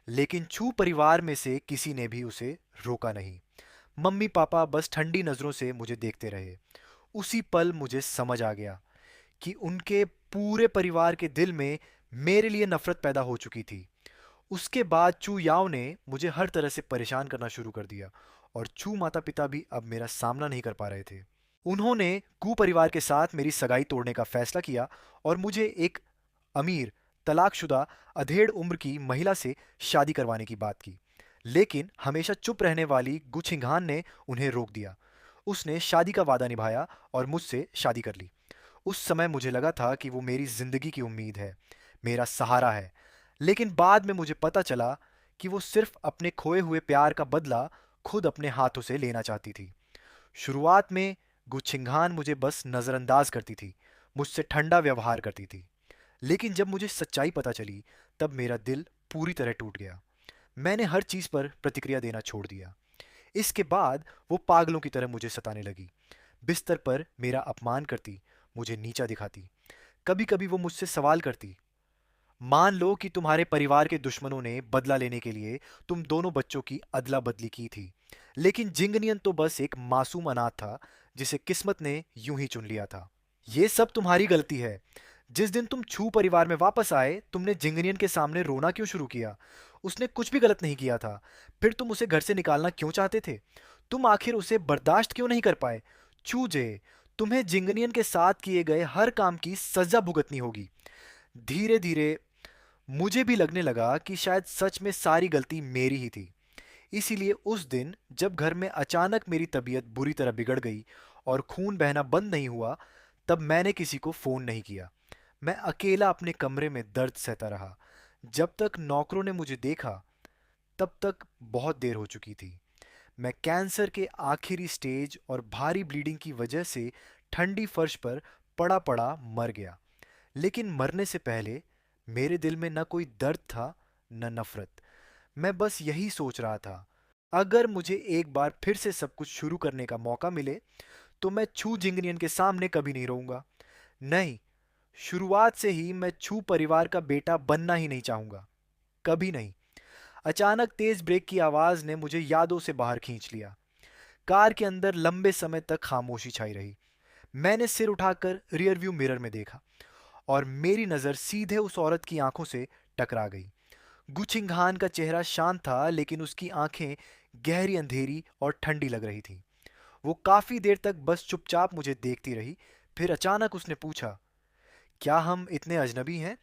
लेकिन चू परिवार में से किसी ने भी उसे रोका नहीं। मम्मी पापा बस ठंडी नजरों से मुझे देखते रहे। उसी पल मुझे समझ आ गया कि उनके पूरे परिवार के दिल में मेरे लिए नफरत पैदा हो चुकी थी। उसके बाद चू याओ ने मुझे हर तरह से परेशान करना शुरू कर दिया और चू माता पिता भी अब मेरा सामना नहीं कर पा रहे थे। उन्होंने कू परिवार के साथ मेरी सगाई तोड़ने का फैसला किया और मुझे एक अमीर, तलाकशुदा, अधेड़ उम्र की महिला से शादी करवाने की बात की। लेकिन हमेशा चुप रहने वाली गुछिंघान ने उन्हें रोक दिया। उसने शादी का वादा निभाया और मुझसे शादी कर ली। उस समय मुझे लगा था कि वो मेरी जिंदगी की उम्मीद है, मेरा सहारा है। लेकिन बाद में मुझे पता चला कि वो सिर्फ अपने खोए हुए प्यार का बदला खुद अपने हाथों से लेना चाहती थी। शुरुआत में गुच्छिंघान मुझे बस नज़रअंदाज करती थी, मुझसे ठंडा व्यवहार करती थी। लेकिन जब मुझे सच्चाई पता चली, तब मेरा दिल पूरी तरह टूट गया। मैंने हर चीज़ पर प्रतिक्रिया देना छोड़ दिया। इसके बाद वो पागलों की तरह मुझे सताने लगी। बिस्तर पर मेरा अपमान करती, मुझे नीचा दिखाती। कभी कभी वो मुझसे सवाल करती, मान लो कि तुम्हारे परिवार के दुश्मनों ने बदला लेने के लिए तुम दोनों बच्चों की अदला बदली की थी, लेकिन जिंगनियन तो बस एक मासूम अनाथ था जिसे किस्मत ने यूं ही चुन लिया था। ये सब तुम्हारी गलती है। जिस दिन तुम छू परिवार में वापस आए, तुमने जिंगनियन के सामने रोना क्यों शुरू किया? उसने कुछ भी गलत नहीं किया था। फिर तुम उसे घर से निकालना क्यों चाहते थे? तुम आखिर उसे बर्दाश्त क्यों नहीं कर पाए? छू जे, तुम्हें जिंगनियन के साथ किए गए हर काम की सजा भुगतनी होगी। धीरे धीरे मुझे भी लगने लगा कि शायद सच में सारी गलती मेरी ही थी। इसीलिए उस दिन जब घर में अचानक मेरी तबीयत बुरी तरह बिगड़ गई और खून बहना बंद नहीं हुआ, तब मैंने किसी को फ़ोन नहीं किया। मैं अकेला अपने कमरे में दर्द सहता रहा। जब तक नौकरों ने मुझे देखा, तब तक बहुत देर हो चुकी थी। मैं कैंसर के आखिरी स्टेज और भारी ब्लीडिंग की वजह से ठंडी फर्श पर पड़ा पड़ा मर गया। लेकिन मरने से पहले मेरे दिल में न कोई दर्द था, न नफरत। मैं बस यही सोच रहा था, अगर मुझे एक बार फिर से सब कुछ शुरू करने का मौका मिले, तो मैं छू जिंगनियन के सामने कभी नहीं रहूंगा। नहीं, शुरुआत से ही मैं छू परिवार का बेटा बनना ही नहीं चाहूंगा। कभी नहीं। अचानक तेज ब्रेक की आवाज ने मुझे यादों से बाहर खींच लिया। कार के अंदर लंबे समय तक खामोशी छाई रही। मैंने सिर उठाकर रियरव्यू मिरर में देखा और मेरी नज़र सीधे उस औरत की आंखों से टकरा गई। गुचिंगहान का चेहरा शांत था, लेकिन उसकी आंखें गहरी अंधेरी और ठंडी लग रही थीं। वो काफी देर तक बस चुपचाप मुझे देखती रही। फिर अचानक उसने पूछा, क्या हम इतने अजनबी हैं?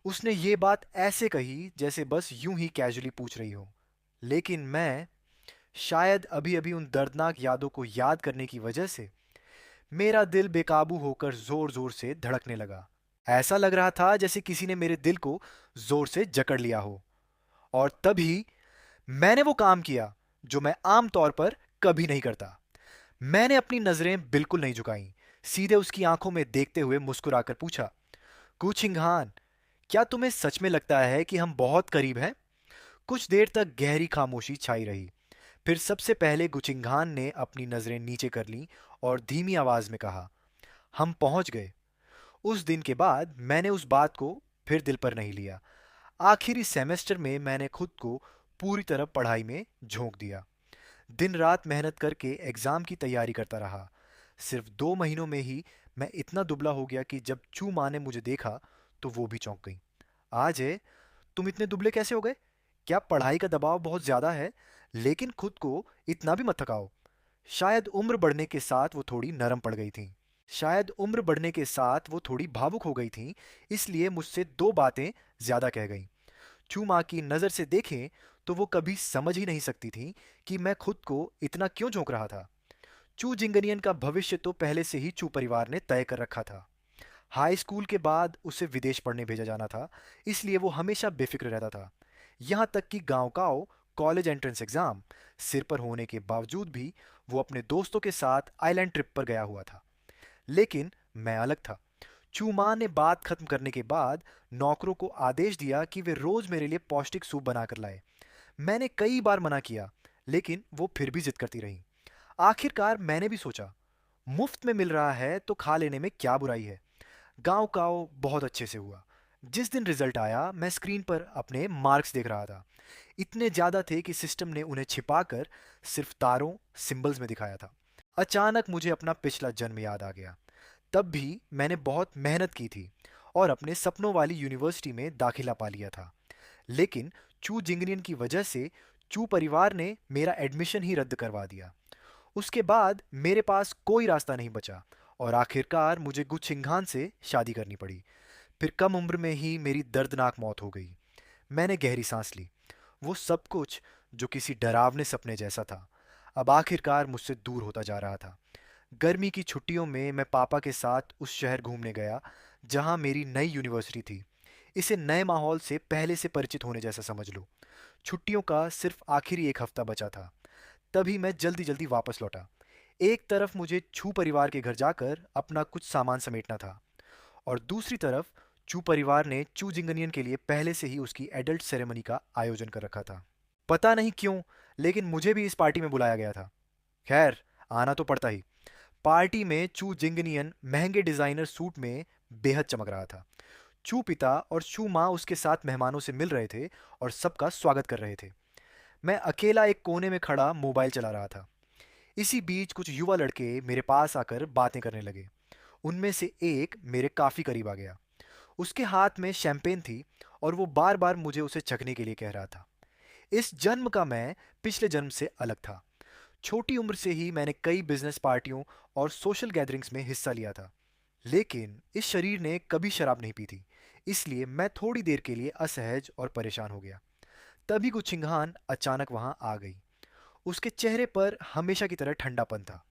उसने ये बात ऐसे कही जैसे बस यूं ही कैजुअली पूछ रही हो। लेकिन मैं, शायद अभी अभी उन दर्दनाक यादों को याद करने की वजह से, मेरा दिल बेकाबू होकर जोर जोर से धड़कने लगा। ऐसा लग रहा था जैसे किसी ने मेरे दिल को जोर से जकड़ लिया हो। और तभी मैंने वो काम किया जो मैं आम तौर पर कभी नहीं करता। मैंने अपनी नजरें बिल्कुल नहीं झुकाईं। सीधे उसकी आंखों में देखते हुए मुस्कुराकर पूछा, कुचिंगहान, क्या तुम्हें सच में लगता है कि हम बहुत करीब हैं? कुछ देर तक गहरी खामोशी छाई रही। फिर सबसे पहले गुचिंगहान ने अपनी नजरें नीचे कर लीं और धीमी आवाज में कहा, हम पहुंच गए। उस दिन के बाद मैंने उस बात को फिर दिल पर नहीं लिया। आखिरी सेमेस्टर में मैंने खुद को पूरी तरह पढ़ाई में झोंक दिया। दिन रात मेहनत करके एग्ज़ाम की तैयारी करता रहा। सिर्फ 2 महीनों में ही मैं इतना दुबला हो गया कि जब चू माँ ने मुझे देखा, तो वो भी चौंक गई। आज है, तुम इतने दुबले कैसे हो गए? क्या पढ़ाई का दबाव बहुत ज़्यादा है? लेकिन खुद को इतना भी मत थकाओ। शायद उम्र बढ़ने के साथ वो थोड़ी नरम पड़ गई थी। शायद उम्र बढ़ने के साथ वो थोड़ी भावुक हो गई थी, इसलिए मुझसे 2 बातें ज़्यादा कह गई। चू माँ की नज़र से देखें तो वो कभी समझ ही नहीं सकती थी कि मैं खुद को इतना क्यों झोंक रहा था। चू जिंगनियन का भविष्य तो पहले से ही चू परिवार ने तय कर रखा था। हाई स्कूल के बाद उसे विदेश पढ़ने भेजा जाना था, इसलिए वो हमेशा बेफिक्र रहता था। यहाँ तक कि गांव गांव कॉलेज एंट्रेंस एग्ज़ाम सिर पर होने के बावजूद भी वो अपने दोस्तों के साथ आइलैंड ट्रिप पर गया हुआ था। लेकिन मैं अलग था। चूमा ने बात खत्म करने के बाद नौकरों को आदेश दिया कि वे रोज मेरे लिए पौष्टिक सूप बनाकर लाए। मैंने कई बार मना किया, लेकिन वो फिर भी जिद करती रही। आखिरकार मैंने भी सोचा, मुफ्त में मिल रहा है तो खा लेने में क्या बुराई है। गांव काव बहुत अच्छे से हुआ। जिस दिन रिजल्ट आया, मैं स्क्रीन पर अपने मार्क्स देख रहा था। इतने ज़्यादा थे कि सिस्टम ने उन्हें छिपाकर सिर्फ तारों, सिंबल्स में दिखाया था। अचानक मुझे अपना पिछला जन्म याद आ गया। तब भी मैंने बहुत मेहनत की थी और अपने सपनों वाली यूनिवर्सिटी में दाखिला पा लिया था। लेकिन चू जिंगनियन की वजह से चू परिवार ने मेरा एडमिशन ही रद्द करवा दिया। उसके बाद मेरे पास कोई रास्ता नहीं बचा और आखिरकार मुझे गुचिंघान से शादी करनी पड़ी। फिर कम उम्र में ही मेरी दर्दनाक मौत हो गई। मैंने गहरी सांस ली। वो सब कुछ जो किसी डरावने सपने जैसा था, अब आखिरकार मुझसे दूर होता जा रहा था। गर्मी की छुट्टियों में मैं पापा के साथ उस शहर घूमने गया जहां मेरी नई यूनिवर्सिटी थी। इसे नए माहौल से पहले से परिचित होने जैसा समझ लो। छुट्टियों का सिर्फ आखिरी एक हफ्ता बचा था। तभी मैं जल्दी जल्दी वापस लौटा। एक तरफ मुझे छू परिवार के घर जाकर अपना कुछ सामान समेटना था, और दूसरी तरफ चू परिवार ने चू जिंगनियन के लिए पहले से ही उसकी एडल्ट सेरेमनी का आयोजन कर रखा था। पता नहीं क्यों, लेकिन मुझे भी इस पार्टी में बुलाया गया था। खैर, आना तो पड़ता ही। पार्टी में चू जिंगनियन महंगे डिजाइनर सूट में बेहद चमक रहा था। चू पिता और चू माँ उसके साथ मेहमानों से मिल रहे थे और सबका स्वागत कर रहे थे। मैं अकेला एक कोने में खड़ा मोबाइल चला रहा था। इसी बीच कुछ युवा लड़के मेरे पास आकर बातें करने लगे। उनमें से एक मेरे काफ़ी करीब आ गया। उसके हाथ में शैंपेन थी और वो बार बार मुझे उसे चखने के लिए कह रहा था। इस जन्म का मैं पिछले जन्म से अलग था। छोटी उम्र से ही मैंने कई बिजनेस पार्टियों और सोशल गैदरिंग्स में हिस्सा लिया था, लेकिन इस शरीर ने कभी शराब नहीं पी थी, इसलिए मैं थोड़ी देर के लिए असहज और परेशान हो गया। तभी गुचिंगान अचानक वहां आ गई। उसके चेहरे पर हमेशा की तरह ठंडापन था।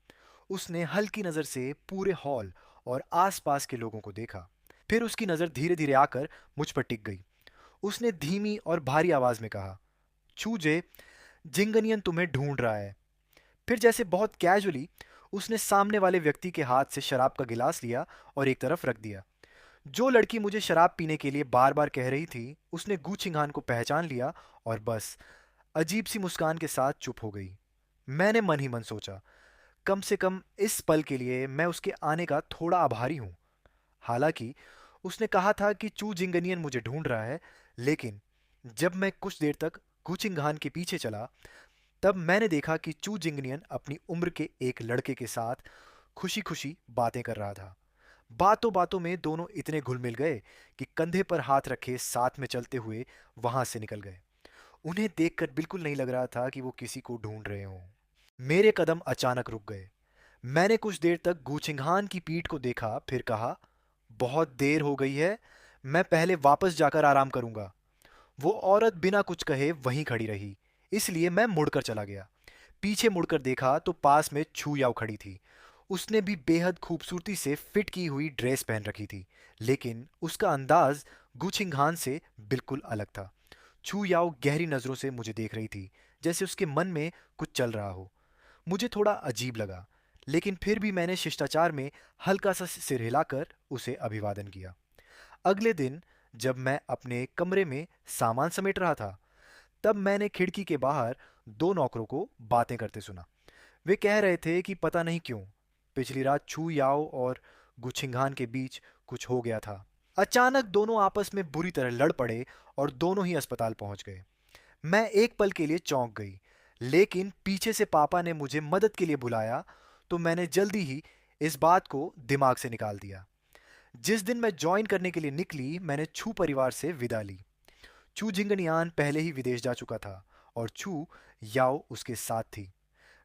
उसने हल्की नज़र से पूरे हॉल और आसपास के लोगों को देखा। फिर उसकी नज़र धीरे धीरे आकर मुझ पर टिक गई। उसने धीमी और भारी आवाज में कहा, चूजे, जिंगनियन तुम्हें ढूंढ रहा है। फिर जैसे बहुत कैजुअली उसने सामने वाले व्यक्ति के हाथ से शराब का गिलास लिया और एक तरफ रख दिया। जो लड़की मुझे शराब पीने के लिए बार बार कह रही थी, उसने गू चिंगान को पहचान लिया और बस अजीब सी मुस्कान के साथ चुप हो गई। मैंने मन ही मन सोचा, कम से कम इस पल के लिए मैं उसके आने का थोड़ा आभारी हूँ। हालांकि उसने कहा था कि चू जिंगनियन मुझे ढूंढ रहा है, लेकिन जब मैं कुछ देर तक गुचिंगहान के पीछे चला, तब मैंने देखा कि चू जिंगनियन अपनी उम्र के एक लड़के के साथ खुशी खुशी बातें कर रहा था। बातों बातों में दोनों इतने घुल मिल गए कि कंधे पर हाथ रखे साथ में चलते हुए वहां से निकल गए। उन्हें देखकर बिल्कुल नहीं लग रहा था कि वो किसी को ढूंढ रहे हों। मेरे कदम अचानक रुक गए। मैंने कुछ देर तक गूचिंगहान की पीठ को देखा, फिर कहा, बहुत देर हो गई है, मैं पहले वापस जाकर आराम करूंगा। वो औरत बिना कुछ कहे वहीं खड़ी रही, इसलिए मैं मुड़कर चला गया। पीछे मुड़कर देखा तो पास में छू याओ खड़ी थी। उसने भी बेहद खूबसूरती से फिट की हुई ड्रेस पहन रखी थी, लेकिन उसका अंदाज गुचिंगहान से बिल्कुल अलग था। छू याओ गहरी नज़रों से मुझे देख रही थी, जैसे उसके मन में कुछ चल रहा हो। मुझे थोड़ा अजीब लगा, लेकिन फिर भी मैंने शिष्टाचार में हल्का सा सिर हिलाकर उसे अभिवादन किया। अगले दिन जब मैं अपने कमरे में सामान समेट रहा था, तब मैंने खिड़की के बाहर दो नौकरों को बातें करते सुना। वे कह रहे थे कि पता नहीं क्यों पिछली रात छू याओ और गुछिंगान के बीच कुछ हो गया था। अचानक दोनों आपस में बुरी तरह लड़ पड़े और दोनों ही अस्पताल पहुंच गए। मैं एक पल के लिए चौंक गई, लेकिन पीछे से पापा ने मुझे मदद के लिए बुलाया, तो मैंने जल्दी ही इस बात को दिमाग से निकाल दिया। जिस दिन मैं ज्वाइन करने के लिए निकली, मैंने छू परिवार से विदा ली। छू जिंगनियान पहले ही विदेश जा चुका था और छू याओ उसके साथ थी।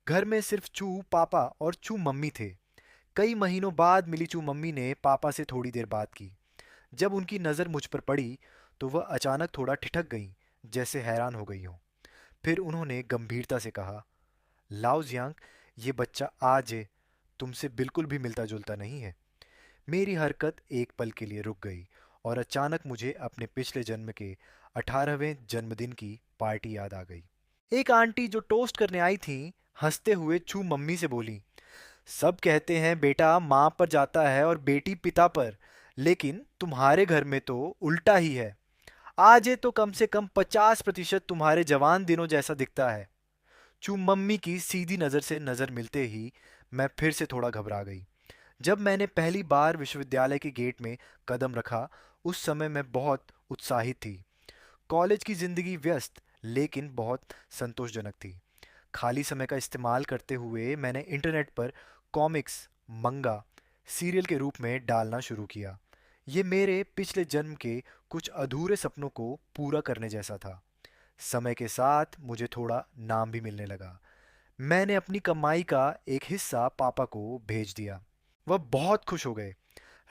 घर में सिर्फ चू पापा और चू मम्मी थे। कई महीनों बाद मिली चू मम्मी ने पापा से थोड़ी देर बात की। जब उनकी नज़र मुझ पर पड़ी, तो वह अचानक थोड़ा ठिठक गई, जैसे हैरान हो गई हो। फिर उन्होंने गंभीरता से कहा, लाओ जियांग, ये बच्चा आज है, तुमसे बिल्कुल भी मिलता जुलता नहीं है। मेरी हरकत एक पल के लिए रुक गई और अचानक मुझे अपने पिछले जन्म के 18वें जन्मदिन की पार्टी याद आ गई। एक आंटी जो टोस्ट करने आई थी, हंसते हुए छू मम्मी से बोली, सब कहते हैं बेटा माँ पर जाता है और बेटी पिता पर, लेकिन तुम्हारे घर में तो उल्टा ही है। आज ये तो कम से कम 50% तुम्हारे जवान दिनों जैसा दिखता है। चू मम्मी की सीधी नज़र से नज़र मिलते ही मैं फिर से थोड़ा घबरा गई। जब मैंने पहली बार विश्वविद्यालय के गेट में कदम रखा, उस समय मैं बहुत उत्साहित थी। कॉलेज की ज़िंदगी व्यस्त लेकिन बहुत संतोषजनक थी। खाली समय का इस्तेमाल करते हुए मैंने इंटरनेट पर कॉमिक्स, मंगा, सीरियल के रूप में डालना शुरू किया। ये मेरे पिछले जन्म के कुछ अधूरे सपनों को पूरा करने जैसा था। समय के साथ मुझे थोड़ा नाम भी मिलने लगा। मैंने अपनी कमाई का एक हिस्सा पापा को भेज दिया। वह बहुत खुश हो गए।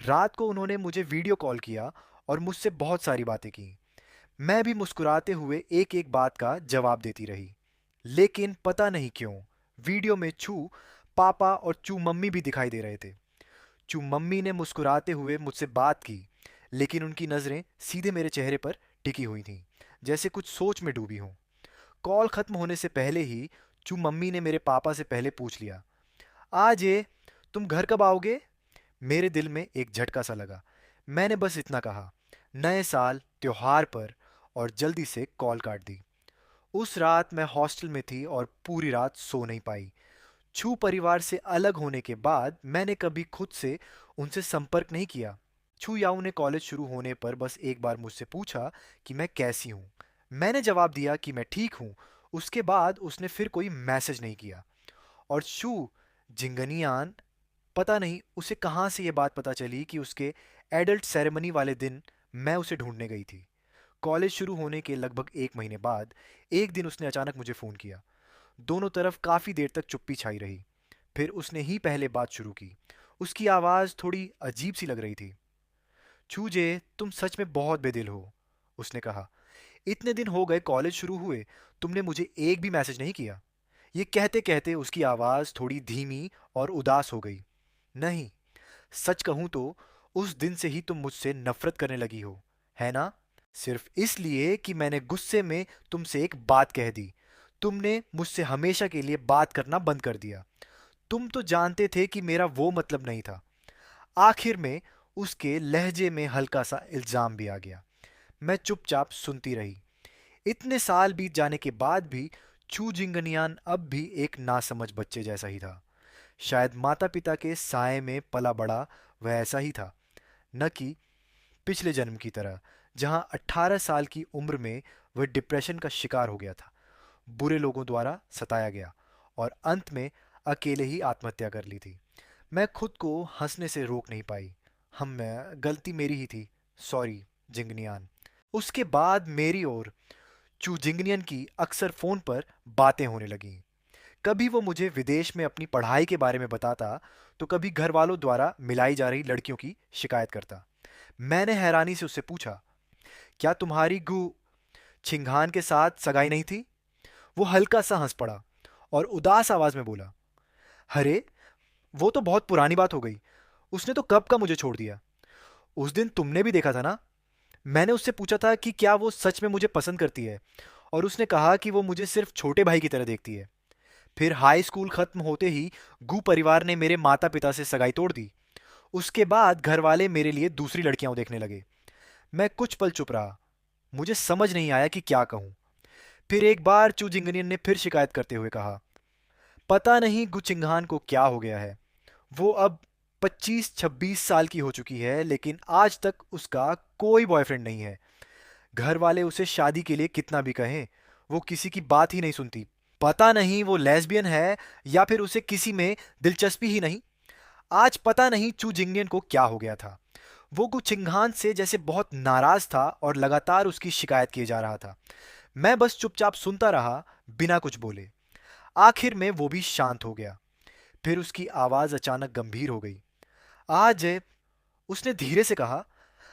रात को उन्होंने मुझे वीडियो कॉल किया और मुझसे बहुत सारी बातें की। मैं भी मुस्कुराते हुए एक एक बात का जवाब देती रही। लेकिन पता नहीं क्यों वीडियो में छू पापा और चू मम्मी भी दिखाई दे रहे थे। चू मम्मी ने मुस्कुराते हुए मुझसे बात की, लेकिन उनकी नज़रें सीधे मेरे चेहरे पर टिकी हुई थीं, जैसे कुछ सोच में डूबी हों। कॉल खत्म होने से पहले ही चू मम्मी ने मेरे पापा से पहले पूछ लिया, आज ये तुम घर कब आओगे? मेरे दिल में एक झटका सा लगा। मैंने बस इतना कहा, नए साल, त्योहार पर, और जल्दी से कॉल काट दी। उस रात मैं हॉस्टल में थी और पूरी रात सो नहीं पाई। छू परिवार से अलग होने के बाद मैंने कभी खुद से उनसे संपर्क नहीं किया। छू याऊ ने कॉलेज शुरू होने पर बस एक बार मुझसे पूछा कि मैं कैसी हूँ। मैंने जवाब दिया कि मैं ठीक हूँ। उसके बाद उसने फिर कोई मैसेज नहीं किया। और शू जिंगनियान, पता नहीं उसे कहाँ से ये बात पता चली कि उसके एडल्ट सेरेमनी वाले दिन मैं उसे ढूंढने गई थी। कॉलेज शुरू होने के लगभग एक महीने बाद एक दिन उसने अचानक मुझे फ़ोन किया। दोनों तरफ काफी देर तक चुप्पी छाई रही। फिर उसने ही पहले बात शुरू की। उसकी आवाज थोड़ी अजीब सी लग रही थी। चूजे, तुम सच में बहुत बेदिल हो, उसने कहा। इतने दिन हो गए कॉलेज शुरू हुए, तुमने मुझे एक भी मैसेज नहीं किया। ये कहते कहते उसकी आवाज थोड़ी धीमी और उदास हो गई। नहीं, सच कहूं तो उस दिन से ही तुम मुझसे नफरत करने लगी हो, है ना? सिर्फ इसलिए कि मैंने गुस्से में तुमसे एक बात कह दी, तुमने मुझसे हमेशा के लिए बात करना बंद कर दिया। तुम तो जानते थे कि मेरा वो मतलब नहीं था। आखिर में उसके लहजे में हल्का सा इल्जाम भी आ गया। मैं चुपचाप सुनती रही। इतने साल बीत जाने के बाद भी चू जिंगनियान अब भी एक नासमझ बच्चे जैसा ही था। शायद माता पिता के साय में पला बड़ा वह ऐसा ही था, न कि पिछले जन्म की तरह जहां 18 साल की उम्र में वह डिप्रेशन का शिकार हो गया था, बुरे लोगों द्वारा सताया गया और अंत में अकेले ही आत्महत्या कर ली थी। मैं खुद को हंसने से रोक नहीं पाई। गलती मेरी ही थी। सॉरी, जिंगनियान। उसके बाद मेरी और चू जिंगनियन की अक्सर फ़ोन पर बातें होने लगीं। कभी वो मुझे विदेश में अपनी पढ़ाई के बारे में बताता, तो कभी घर वालों द्वारा मिलाई जा रही लड़कियों की शिकायत करता। मैंने हैरानी से उससे पूछा, क्या तुम्हारी गु छिंगहान के साथ सगाई नहीं थी? वो हल्का सा हंस पड़ा और उदास आवाज में बोला, अरे, वो तो बहुत पुरानी बात हो गई। उसने तो कब का मुझे छोड़ दिया। उस दिन तुमने भी देखा था ना? मैंने उससे पूछा था कि क्या वो सच में मुझे पसंद करती है, और उसने कहा कि वो मुझे सिर्फ छोटे भाई की तरह देखती है। फिर हाई स्कूल खत्म होते ही गू परिवार ने मेरे माता पिता से सगाई तोड़ दी। उसके बाद घर वाले मेरे लिए दूसरी लड़कियां देखने लगे। मैं कुछ पल चुप रहा। मुझे समझ नहीं आया कि क्या कहूं। फिर एक बार चू जिंगनियन ने फिर शिकायत करते हुए कहा, पता नहीं गुचिंगहान को क्या हो गया है। वो अब 25-26 साल की हो चुकी है, लेकिन आज तक उसका कोई बॉयफ्रेंड नहीं है। घर वाले उसे शादी के लिए कितना भी कहें, वो किसी की बात ही नहीं सुनती। पता नहीं वो लेस्बियन है या फिर उसे किसी में दिलचस्पी ही नहीं। आज पता नहीं चू जिंगनियन को क्या हो गया था। वो गुचिंगहान से जैसे बहुत नाराज था और लगातार उसकी शिकायत किए जा रहा था। मैं बस चुपचाप सुनता रहा, बिना कुछ बोले। आखिर में वो भी शांत हो गया। फिर उसकी आवाज अचानक गंभीर हो गई। आज है, उसने धीरे से कहा,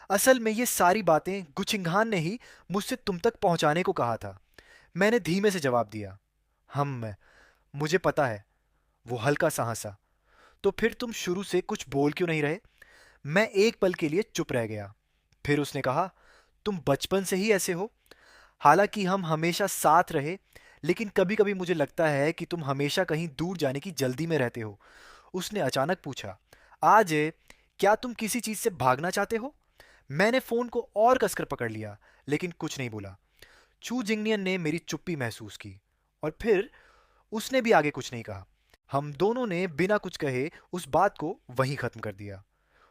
असल में ये सारी बातें गुचिंगहान ने ही मुझसे तुम तक पहुंचाने को कहा था। मैंने धीमे से जवाब दिया, हम मुझे पता है। वो हल्का सा हंसा। तो फिर तुम शुरू से कुछ बोल क्यों नहीं रहे? मैं एक पल के लिए चुप रह गया। फिर उसने कहा, तुम बचपन से ही ऐसे हो। हालांकि हम हमेशा साथ रहे, लेकिन कभी कभी मुझे लगता है कि तुम हमेशा कहीं दूर जाने की जल्दी में रहते हो। उसने अचानक पूछा, आज क्या तुम किसी चीज से भागना चाहते हो? मैंने फोन को और कसकर पकड़ लिया, लेकिन कुछ नहीं बोला। चू जिंगनियन ने मेरी चुप्पी महसूस की और फिर उसने भी आगे कुछ नहीं कहा। हम दोनों ने बिना कुछ कहे उस बात को वहीं खत्म कर दिया।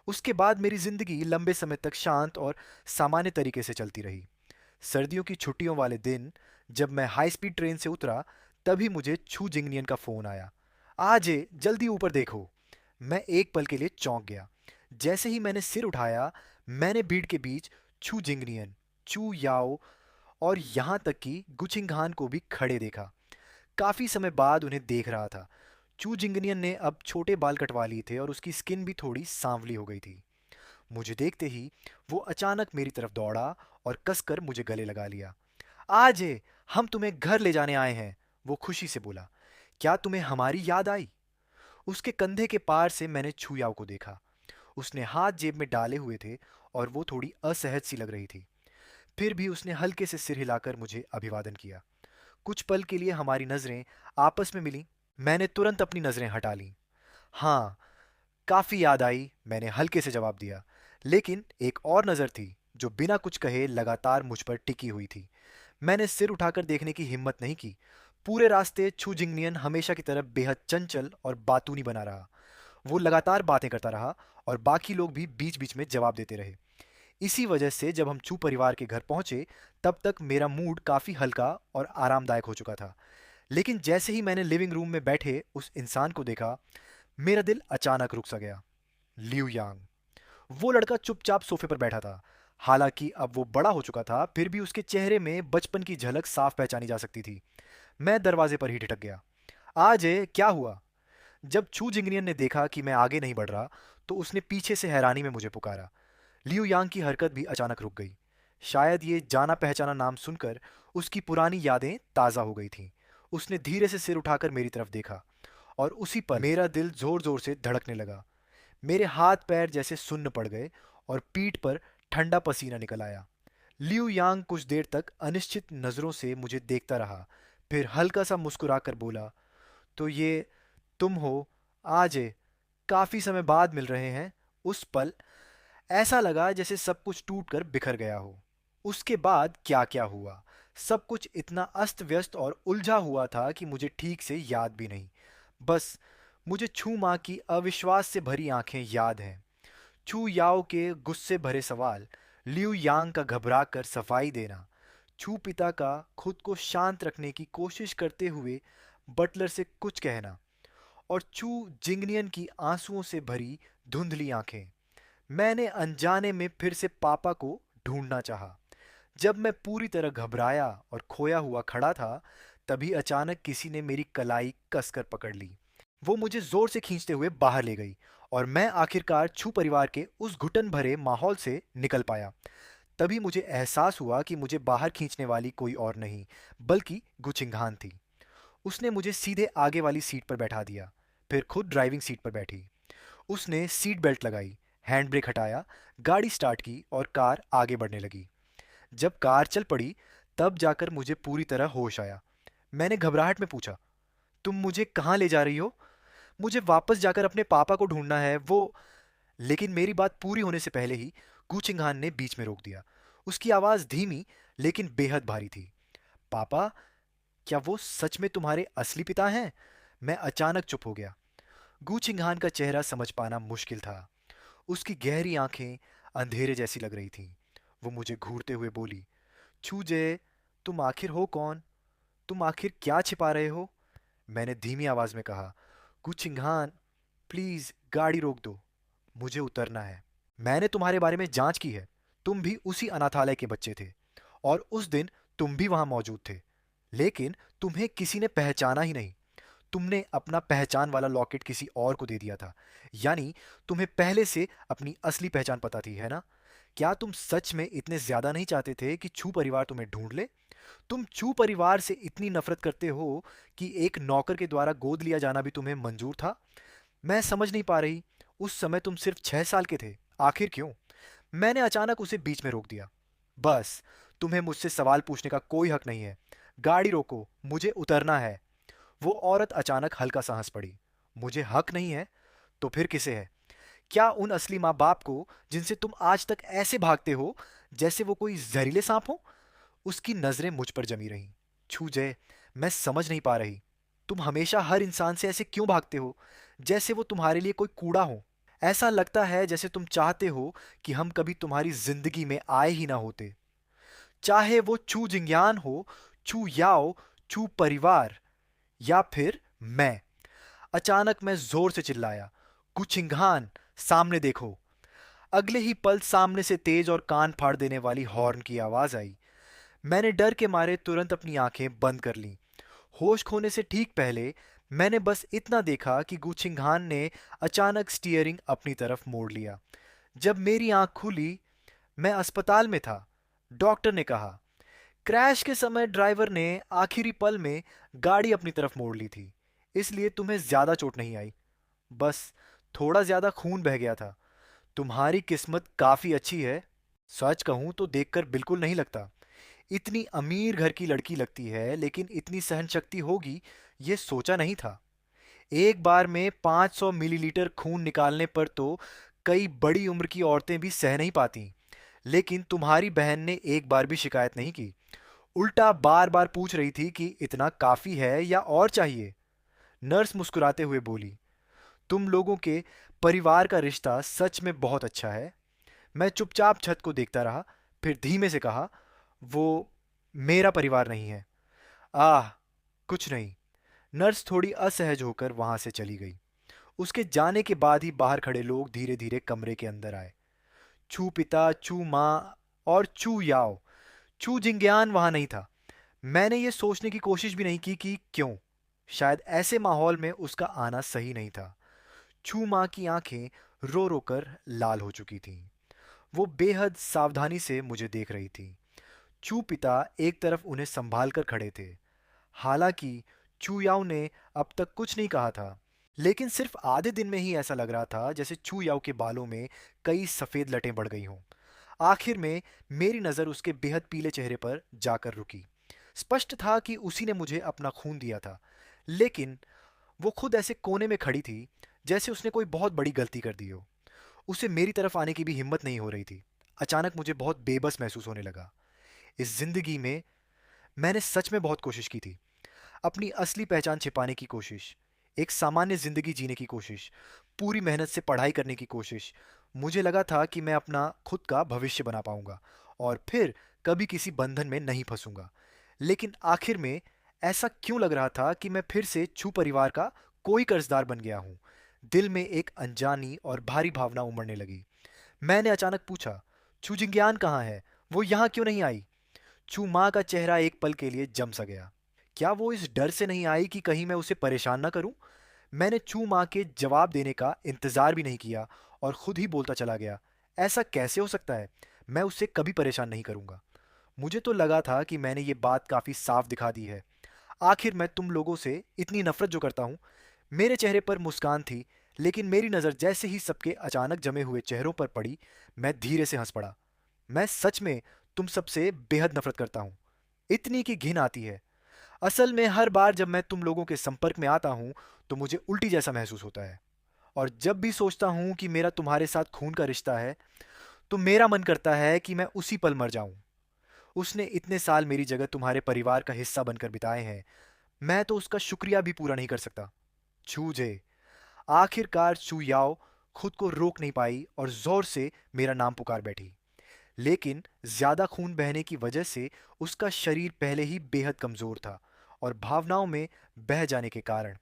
उसके बाद मेरी जिंदगी लंबे समय तक शांत और सामान्य तरीके से चलती रही। सर्दियों की छुट्टियों वाले दिन जब मैं हाई स्पीड ट्रेन से उतरा, तभी मुझे छू जिंगनियन का फोन आया। आज जल्दी ऊपर देखो। मैं एक पल के लिए चौंक गया। जैसे ही मैंने सिर उठाया, मैंने भीड़ के बीच छू जिंगनियन, चू याओ और यहाँ तक कि गुचिंगहान को भी खड़े देखा। काफी समय बाद उन्हें देख रहा था। चू जिंगनियन ने अब छोटे बाल कटवा लिए थे और उसकी स्किन भी थोड़ी सांवली हो गई थी। मुझे देखते ही वो अचानक मेरी तरफ दौड़ा और कसकर मुझे गले लगा लिया। आज हम तुम्हें घर ले जाने आए हैं, वो खुशी से बोला। क्या तुम्हें हमारी याद आई? उसके कंधे के पार से मैंने छुयाओ को देखा। उसने हाथ जेब में डाले हुए थे और वो थोड़ी असहज सी लग रही थी। फिर भी उसने हल्के से सिर हिलाकर मुझे अभिवादन किया। कुछ पल के लिए हमारी नजरें आपस में मिलीं। मैंने तुरंत अपनी नजरें हटा लीं। हाँ, काफी याद आई, मैंने हल्के से जवाब दिया। लेकिन एक और नजर थी जो बिना कुछ कहे लगातार मुझ पर टिकी हुई थी। मैंने सिर उठाकर देखने की हिम्मत नहीं की। पूरे रास्ते छू जिंगनियन हमेशा की तरह बेहद चंचल और बातूनी बना रहा। वो लगातार बातें करता रहा और बाकी लोग भी बीच बीच में जवाब देते रहे। इसी वजह से जब हम चू परिवार के घर पहुंचे, तब तक मेरा मूड काफी हल्का और आरामदायक हो चुका था। लेकिन जैसे ही मैंने लिविंग रूम में बैठे उस इंसान को देखा, मेरा दिल अचानक रुक सा गया। लिू यांग। वो लड़का चुपचाप सोफे पर बैठा था। हालांकि अब वो बड़ा हो चुका था, फिर भी उसके चेहरे में बचपन की झलक साफ पहचानी जा सकती थी। मैं दरवाजे पर ही ठिठक गया। आज क्या हुआ? जब चू जिंगनियन ने देखा कि मैं आगे नहीं बढ़ रहा, तो उसने पीछे से हैरानी में मुझे पुकारा। लियू यांग की हरकत भी अचानक रुक गई। शायद ये जाना पहचाना नाम सुनकर उसकी पुरानी यादें ताज़ा हो गई थीं। उसने धीरे से सिर उठाकर मेरी तरफ देखा, और उसी पल मेरा दिल जोर जोर से धड़कने लगा। मेरे हाथ पैर जैसे सुन्न पड़ गए और पीठ पर ठंडा पसीना निकल आया। लियू यांग कुछ देर तक अनिश्चित नज़रों से मुझे देखता रहा, फिर हल्का सा मुस्कुराकर बोला, तो ये तुम हो? आज काफ़ी समय बाद मिल रहे हैं। उस पल ऐसा लगा जैसे सब कुछ टूटकर बिखर गया हो। उसके बाद क्या क्या हुआ, सब कुछ इतना अस्त व्यस्त और उलझा हुआ था कि मुझे ठीक से याद भी नहीं। बस मुझे छू माँ की अविश्वास से भरी आंखें याद हैं, छू याओ के गुस्से भरे सवाल, लियू यांग का घबरा कर सफाई देना, छू पिता का खुद को शांत रखने की कोशिश करते हुए बटलर से कुछ कहना, और चू जिंगनियन की आंसुओं से भरी धुंधली आंखें। मैंने अनजाने में फिर से पापा को ढूंढना चाहा। जब मैं पूरी तरह घबराया और खोया हुआ खड़ा था, तभी अचानक किसी ने मेरी कलाई कसकर पकड़ ली। वो मुझे जोर से खींचते हुए बाहर ले गई, और मैं आखिरकार छू परिवार के उस घुटन भरे माहौल से निकल पाया। तभी मुझे एहसास हुआ कि मुझे बाहर खींचने वाली कोई और नहीं, बल्कि गुचिंगहान थी। उसने मुझे सीधे आगे वाली सीट पर बैठा दिया, फिर खुद ड्राइविंग सीट पर बैठी। उसने सीट बेल्ट लगाई, हैंड ब्रेक हटाया, गाड़ी स्टार्ट की और कार आगे बढ़ने लगी। जब कार चल पड़ी, तब जाकर मुझे पूरी तरह होश आया। मैंने घबराहट में पूछा, तुम मुझे कहाँ ले जा रही हो? मुझे वापस जाकर अपने पापा को ढूंढना है, वो। लेकिन मेरी बात पूरी होने से पहले ही गूचिंगहान ने बीच में रोक दिया। उसकी आवाज़ धीमी लेकिन बेहद भारी थी। पापा, क्या वो सच में तुम्हारे असली पिता हैं? मैं अचानक चुप हो गया। गूचिंगहान का चेहरा समझ पाना मुश्किल था। उसकी गहरी आंखें अंधेरे जैसी लग रही थीं। वो मुझे घूरते हुए बोली, छूजे, तुम आखिर हो कौन? तुम आखिर क्या छिपा रहे हो? मैंने धीमी आवाज में कहा, गूचिंगहान, प्लीज गाड़ी रोक दो, मुझे उतरना है। मैंने तुम्हारे बारे में जांच की है। तुम भी उसी अनाथालय के बच्चे थे, और उस दिन तुम भी वहां मौजूद थे। लेकिन तुम्हें किसी ने पहचाना ही नहीं। तुमने अपना पहचान वाला लॉकेट किसी और को दे दिया था। यानी तुम्हें पहले से अपनी असली पहचान पता थी, है ना? क्या तुम सच में इतने ज्यादा नहीं चाहते थे कि छू परिवार तुम्हें ढूंढ ले? तुम छू परिवार से इतनी नफरत करते हो कि एक नौकर के द्वारा गोद लिया जाना भी तुम्हें मंजूर था? मैं समझ नहीं पा रही। उस समय तुम सिर्फ 6 साल के थे। आखिर क्यों? मैंने अचानक उसे बीच में रोक दिया। बस, तुम्हें मुझसे सवाल पूछने का कोई हक नहीं है। गाड़ी रोको, मुझे उतरना है। वो औरत अचानक हल्का सा हंस पड़ी। मुझे हक नहीं है? तो फिर किसे है? क्या उन असली माँ बाप को जिनसे तुम आज तक ऐसे भागते हो जैसे वो कोई जहरीले सांप हो? उसकी नजरें मुझ पर जमी रहीं। छूजय, मैं समझ नहीं पा रही। तुम हमेशा हर इंसान से ऐसे क्यों भागते हो, जैसे वो तुम्हारे लिए कोई कूड़ा हो? ऐसा लगता है जैसे तुम चाहते हो कि हम कभी तुम्हारी जिंदगी में आए ही ना होते। चाहे वो छू जिंग्यान हो, छू याओ, छू परिवार, या फिर मैं। अचानक मैं जोर से चिल्लाया, कुचिंघान, सामने देखो। अगले ही पल सामने से तेज और कान फाड़ देने वाली हॉर्न की आवाज आई। मैंने डर के मारे तुरंत अपनी आंखें बंद कर लीं। होश खोने से ठीक पहले मैंने बस इतना देखा कि गुचिंघान ने अचानक स्टीयरिंग अपनी तरफ मोड़ लिया। जब मेरी आंख खुली, मैं अस्पताल में था। डॉक्टर ने कहा, क्रैश के समय ड्राइवर ने आखिरी पल में गाड़ी अपनी तरफ मोड़ ली थी, इसलिए तुम्हें ज्यादा चोट नहीं आई। बस थोड़ा ज्यादा खून बह गया था। तुम्हारी किस्मत काफी अच्छी है। सच कहूं तो देखकर बिल्कुल नहीं लगता। इतनी अमीर घर की लड़की लगती है, लेकिन इतनी सहन शक्ति होगी ये सोचा नहीं था। एक बार में 500 मिलीलीटर खून निकालने पर तो कई बड़ी उम्र की औरतें भी सह नहीं पाती। लेकिन तुम्हारी बहन ने एक बार भी शिकायत नहीं की। उल्टा बार बार पूछ रही थी कि इतना काफी है या और चाहिए। नर्स मुस्कुराते हुए बोली, तुम लोगों के परिवार का रिश्ता सच में बहुत अच्छा है। मैं चुपचाप छत को देखता रहा, फिर धीमे से कहा, वो मेरा परिवार नहीं है। आह, कुछ नहीं। नर्स थोड़ी असहज होकर वहां से चली गई। उसके जाने के बाद ही बाहर खड़े लोग धीरे धीरे कमरे के अंदर आए। छू पिता, छू माँ और छू याओ। छू जिंग्यान वहां नहीं था। मैंने ये सोचने की कोशिश भी नहीं की कि क्यों। शायद ऐसे माहौल में उसका आना सही नहीं था। छू माँ की आंखें रो रो कर लाल हो चुकी थीं। वो बेहद सावधानी से मुझे देख रही थी। चू पिता एक तरफ उन्हें संभाल कर खड़े थे। हालांकि चू याओ ने अब तक कुछ नहीं कहा था, लेकिन सिर्फ आधे दिन में ही ऐसा लग रहा था जैसे चू याओ के बालों में कई सफ़ेद लटें बढ़ गई हों। आखिर में मेरी नज़र उसके बेहद पीले चेहरे पर जाकर रुकी। स्पष्ट था कि उसी ने मुझे अपना खून दिया था, लेकिन वो खुद ऐसे कोने में खड़ी थी जैसे उसने कोई बहुत बड़ी गलती कर दी हो। उसे मेरी तरफ आने की भी हिम्मत नहीं हो रही थी। अचानक मुझे बहुत बेबस महसूस होने लगा। इस जिंदगी में मैंने सच में बहुत कोशिश की थी। अपनी असली पहचान छिपाने की कोशिश, एक सामान्य जिंदगी जीने की कोशिश, पूरी मेहनत से पढ़ाई करने की कोशिश। मुझे लगा था कि मैं अपना खुद का भविष्य बना पाऊंगा और फिर कभी किसी बंधन में नहीं फंसूंगा। लेकिन आखिर में ऐसा क्यों लग रहा था कि मैं फिर से छू परिवार का कोई कर्जदार बन गया हूँ। दिल में एक अनजानी और भारी भावना उमड़ने लगी। मैंने अचानक पूछा, छू जिंज्ञान कहाँ है? वो यहाँ क्यों नहीं आई? छू माँ का चेहरा एक पल के लिए जम सा गया। क्या वो इस डर से नहीं आई कि कहीं मैं उसे परेशान ना करूं? मैंने चू माँ के जवाब देने का इंतजार भी नहीं किया और खुद ही बोलता चला गया, ऐसा कैसे हो सकता है? मैं उससे कभी परेशान नहीं करूंगा। मुझे तो लगा था कि मैंने ये बात काफी साफ दिखा दी है। आखिर मैं तुम लोगों से इतनी नफरत जो करता हूँ। मेरे चेहरे पर मुस्कान थी, लेकिन मेरी नज़र जैसे ही सबके अचानक जमे हुए चेहरों पर पड़ी, मैं धीरे से हंस पड़ा। मैं सच में तुम सबसे बेहद नफरत करता हूँ, इतनी कि घिन आती है। असल में हर बार जब मैं तुम लोगों के संपर्क में आता हूँ तो मुझे उल्टी जैसा महसूस होता है। और जब भी सोचता हूँ कि मेरा तुम्हारे साथ खून का रिश्ता है, तो मेरा मन करता है कि मैं उसी पल मर जाऊं। उसने इतने साल मेरी जगह तुम्हारे परिवार का हिस्सा बनकर बिताए हैं, मैं तो उसका शुक्रिया भी पूरा नहीं कर सकता। छूजे। आखिरकार चू याओ खुद को रोक नहीं पाई और जोर से मेरा नाम पुकार बैठी। लेकिन ज्यादा खून बहने की वजह से उसका शरीर पहले ही बेहद कमजोर था और भावनाओं में बह जाने के कारण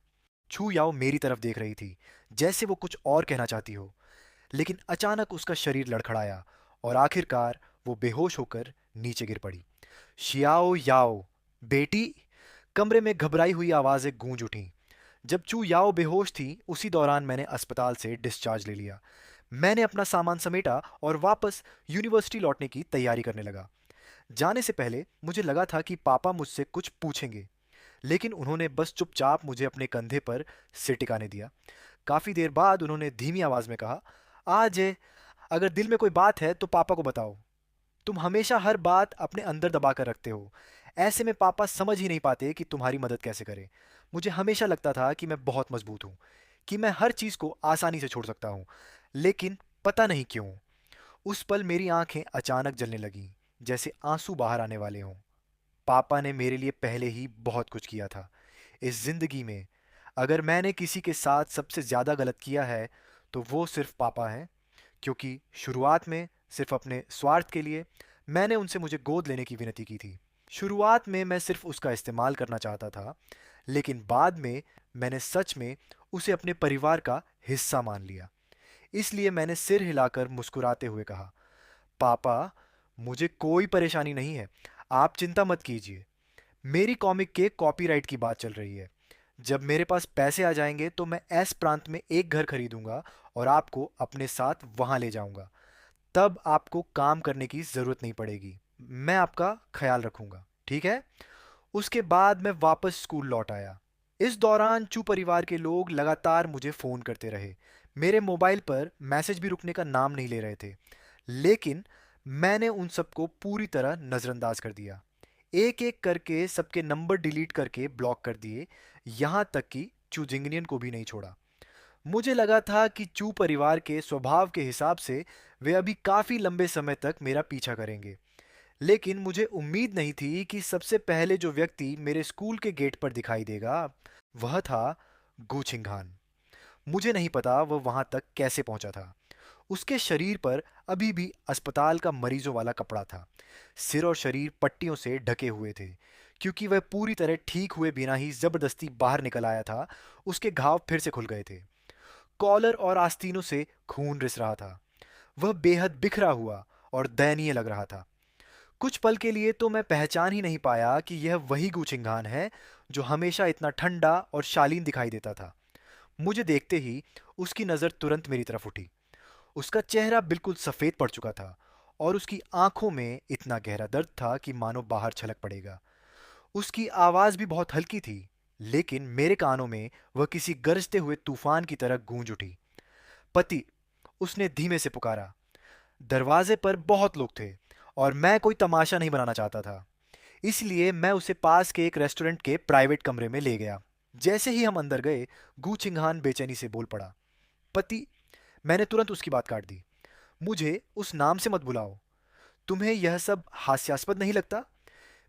छू याओ मेरी तरफ देख रही थी, जैसे वो कुछ और कहना चाहती हो। लेकिन अचानक उसका शरीर लड़खड़ाया और आखिरकार वो बेहोश होकर नीचे गिर पड़ी। शियाओ याओ, बेटी। कमरे में घबराई हुई आवाजें गूंज उठीं। जब चू याओ बेहोश थी, उसी दौरान मैंने अस्पताल से डिस्चार्ज ले लिया। मैंने अपना सामान समेटा और वापस यूनिवर्सिटी लौटने की तैयारी करने लगा। जाने से पहले मुझे लगा था कि पापा मुझसे कुछ पूछेंगे, लेकिन उन्होंने बस चुपचाप मुझे अपने कंधे पर सिर टिकाने दिया। काफी देर बाद उन्होंने धीमी आवाज में कहा, आज अगर दिल में कोई बात है तो पापा को बताओ। तुम हमेशा हर बात अपने अंदर दबा कर रखते हो। ऐसे में पापा समझ ही नहीं पाते कि तुम्हारी मदद कैसे करें। मुझे हमेशा लगता था कि मैं बहुत मजबूत हूँ, कि मैं हर चीज़ को आसानी से छोड़ सकता हूँ, लेकिन पता नहीं क्यों उस पल मेरी आंखें अचानक जलने लगीं, जैसे आंसू बाहर आने वाले हों। पापा ने मेरे लिए पहले ही बहुत कुछ किया था इस जिंदगी में। अगर मैंने किसी के साथ सबसे ज़्यादा गलत किया है तो वो सिर्फ पापा हैं, क्योंकि शुरुआत में सिर्फ अपने स्वार्थ के लिए मैंने उनसे मुझे गोद लेने की विनती की थी। शुरुआत में मैं सिर्फ उसका इस्तेमाल करना चाहता था, लेकिन बाद में मैंने सच में उसे अपने परिवार का हिस्सा मान लिया। इसलिए मैंने सिर हिलाकर मुस्कुराते हुए कहा, पापा, मुझे कोई परेशानी नहीं है, आप चिंता मत कीजिए। मेरी कॉमिक के कॉपीराइट की बात चल रही है। जब मेरे पास पैसे आ जाएंगे तो मैं एस प्रांत में एक घर खरीदूंगा और आपको अपने साथ वहां ले जाऊंगा। तब आपको काम करने की जरूरत नहीं पड़ेगी। मैं आपका ख्याल रखूंगा, ठीक है? उसके बाद मैं वापस स्कूल लौट आया। इस दौरान चू परिवार के लोग लगातार मुझे फ़ोन करते रहे। मेरे मोबाइल पर मैसेज भी रुकने का नाम नहीं ले रहे थे। लेकिन मैंने उन सबको पूरी तरह नज़रअंदाज कर दिया। एक एक करके सबके नंबर डिलीट करके ब्लॉक कर दिए, यहाँ तक कि चू जिंगनियन को भी नहीं छोड़ा। मुझे लगा था कि चू परिवार के स्वभाव के हिसाब से वे अभी काफ़ी लंबे समय तक मेरा पीछा करेंगे। लेकिन मुझे उम्मीद नहीं थी कि सबसे पहले जो व्यक्ति मेरे स्कूल के गेट पर दिखाई देगा, वह था गू छिंगहान। मुझे नहीं पता वह वहां तक कैसे पहुंचा था। उसके शरीर पर अभी भी अस्पताल का मरीजों वाला कपड़ा था। सिर और शरीर पट्टियों से ढके हुए थे, क्योंकि वह पूरी तरह ठीक हुए बिना ही जबरदस्ती बाहर निकल आया था। उसके घाव फिर से खुल गए थे। कॉलर और आस्तीनों से खून रिस रहा था। वह बेहद बिखरा हुआ और दयनीय लग रहा था। कुछ पल के लिए तो मैं पहचान ही नहीं पाया कि यह वही गूचिंगान है जो हमेशा इतना ठंडा और शालीन दिखाई देता था। मुझे देखते ही उसकी नज़र तुरंत मेरी तरफ उठी। उसका चेहरा बिल्कुल सफ़ेद पड़ चुका था और उसकी आंखों में इतना गहरा दर्द था कि मानो बाहर छलक पड़ेगा। उसकी आवाज़ भी बहुत हल्की थी, लेकिन मेरे कानों में वह किसी गरजते हुए तूफान की तरह गूंज उठी। पति, उसने धीमे से पुकारा। दरवाजे पर बहुत लोग थे और मैं कोई तमाशा नहीं बनाना चाहता था, इसलिए मैं उसे पास के एक रेस्टोरेंट के प्राइवेट कमरे में ले गया। जैसे ही हम अंदर गए, गू चिंगहान बेचैनी से बोल पड़ा। पति, मैंने तुरंत उसकी बात काट दी। मुझे उस नाम से मत बुलाओ। तुम्हें यह सब हास्यास्पद नहीं लगता?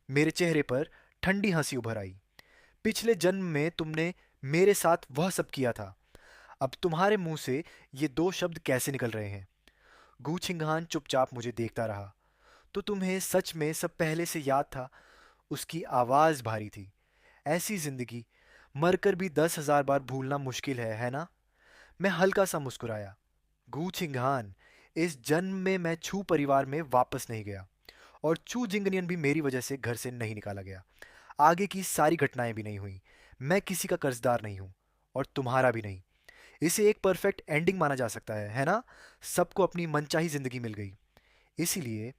मेरे चेहरे पर ठंडी हंसी उभर आई। पिछले जन्म में तुमने मेरे साथ वह सब किया था। अब तुम्हारे मुंह से ये दो शब्द कैसे निकल रहे हैं? गू छिंगहान चुपचाप मुझे देखता रहा। तो तुम्हें सच में सब पहले से याद था? उसकी आवाज़ भारी थी। ऐसी जिंदगी मरकर भी 10,000 बार भूलना मुश्किल है ना? मैं हल्का सा मुस्कुराया। गू छिंगहान, इस जन्म में मैं छू परिवार में वापस नहीं गया और चू जिंगनियन भी मेरी वजह से घर से नहीं निकाला गया। आगे की सारी घटनाएं भी नहीं हुई। मैं किसी का कर्जदार नहीं हूं और तुम्हारा भी नहीं। इसे एक परफेक्ट एंडिंग माना जा सकता है ना? सबको अपनी मनचाही जिंदगी मिल गई। इसीलिए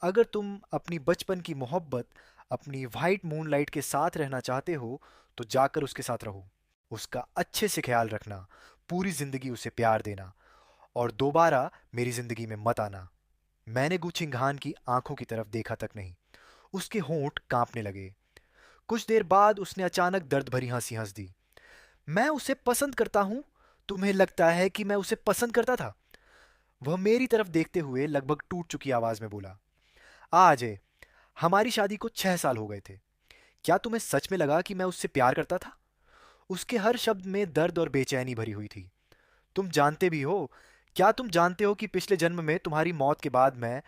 अगर तुम अपनी बचपन की मोहब्बत, अपनी वाइट मूनलाइट के साथ रहना चाहते हो, तो जाकर उसके साथ रहो। उसका अच्छे से ख्याल रखना, पूरी जिंदगी उसे प्यार देना और दोबारा मेरी जिंदगी में मत आना। मैंने गुचिंगहान की आंखों की तरफ देखा तक नहीं। उसके होंठ कांपने लगे। कुछ देर बाद उसने अचानक दर्द भरी हंसी हंस दी। मैं उसे पसंद करता हूं? तुम्हें लगता है कि मैं उसे पसंद करता था? वह मेरी तरफ देखते हुए लगभग टूट चुकी आवाज में बोला। आज हमारी शादी को 6 साल हो गए थे। क्या तुम्हें सच में लगा कि मैं उससे प्यार करता था? उसके हर शब्द में दर्द और बेचैनी भरी हुई थी। तुम जानते भी हो, क्या तुम जानते हो कि पिछले जन्म में तुम्हारी मौत के बाद मैं...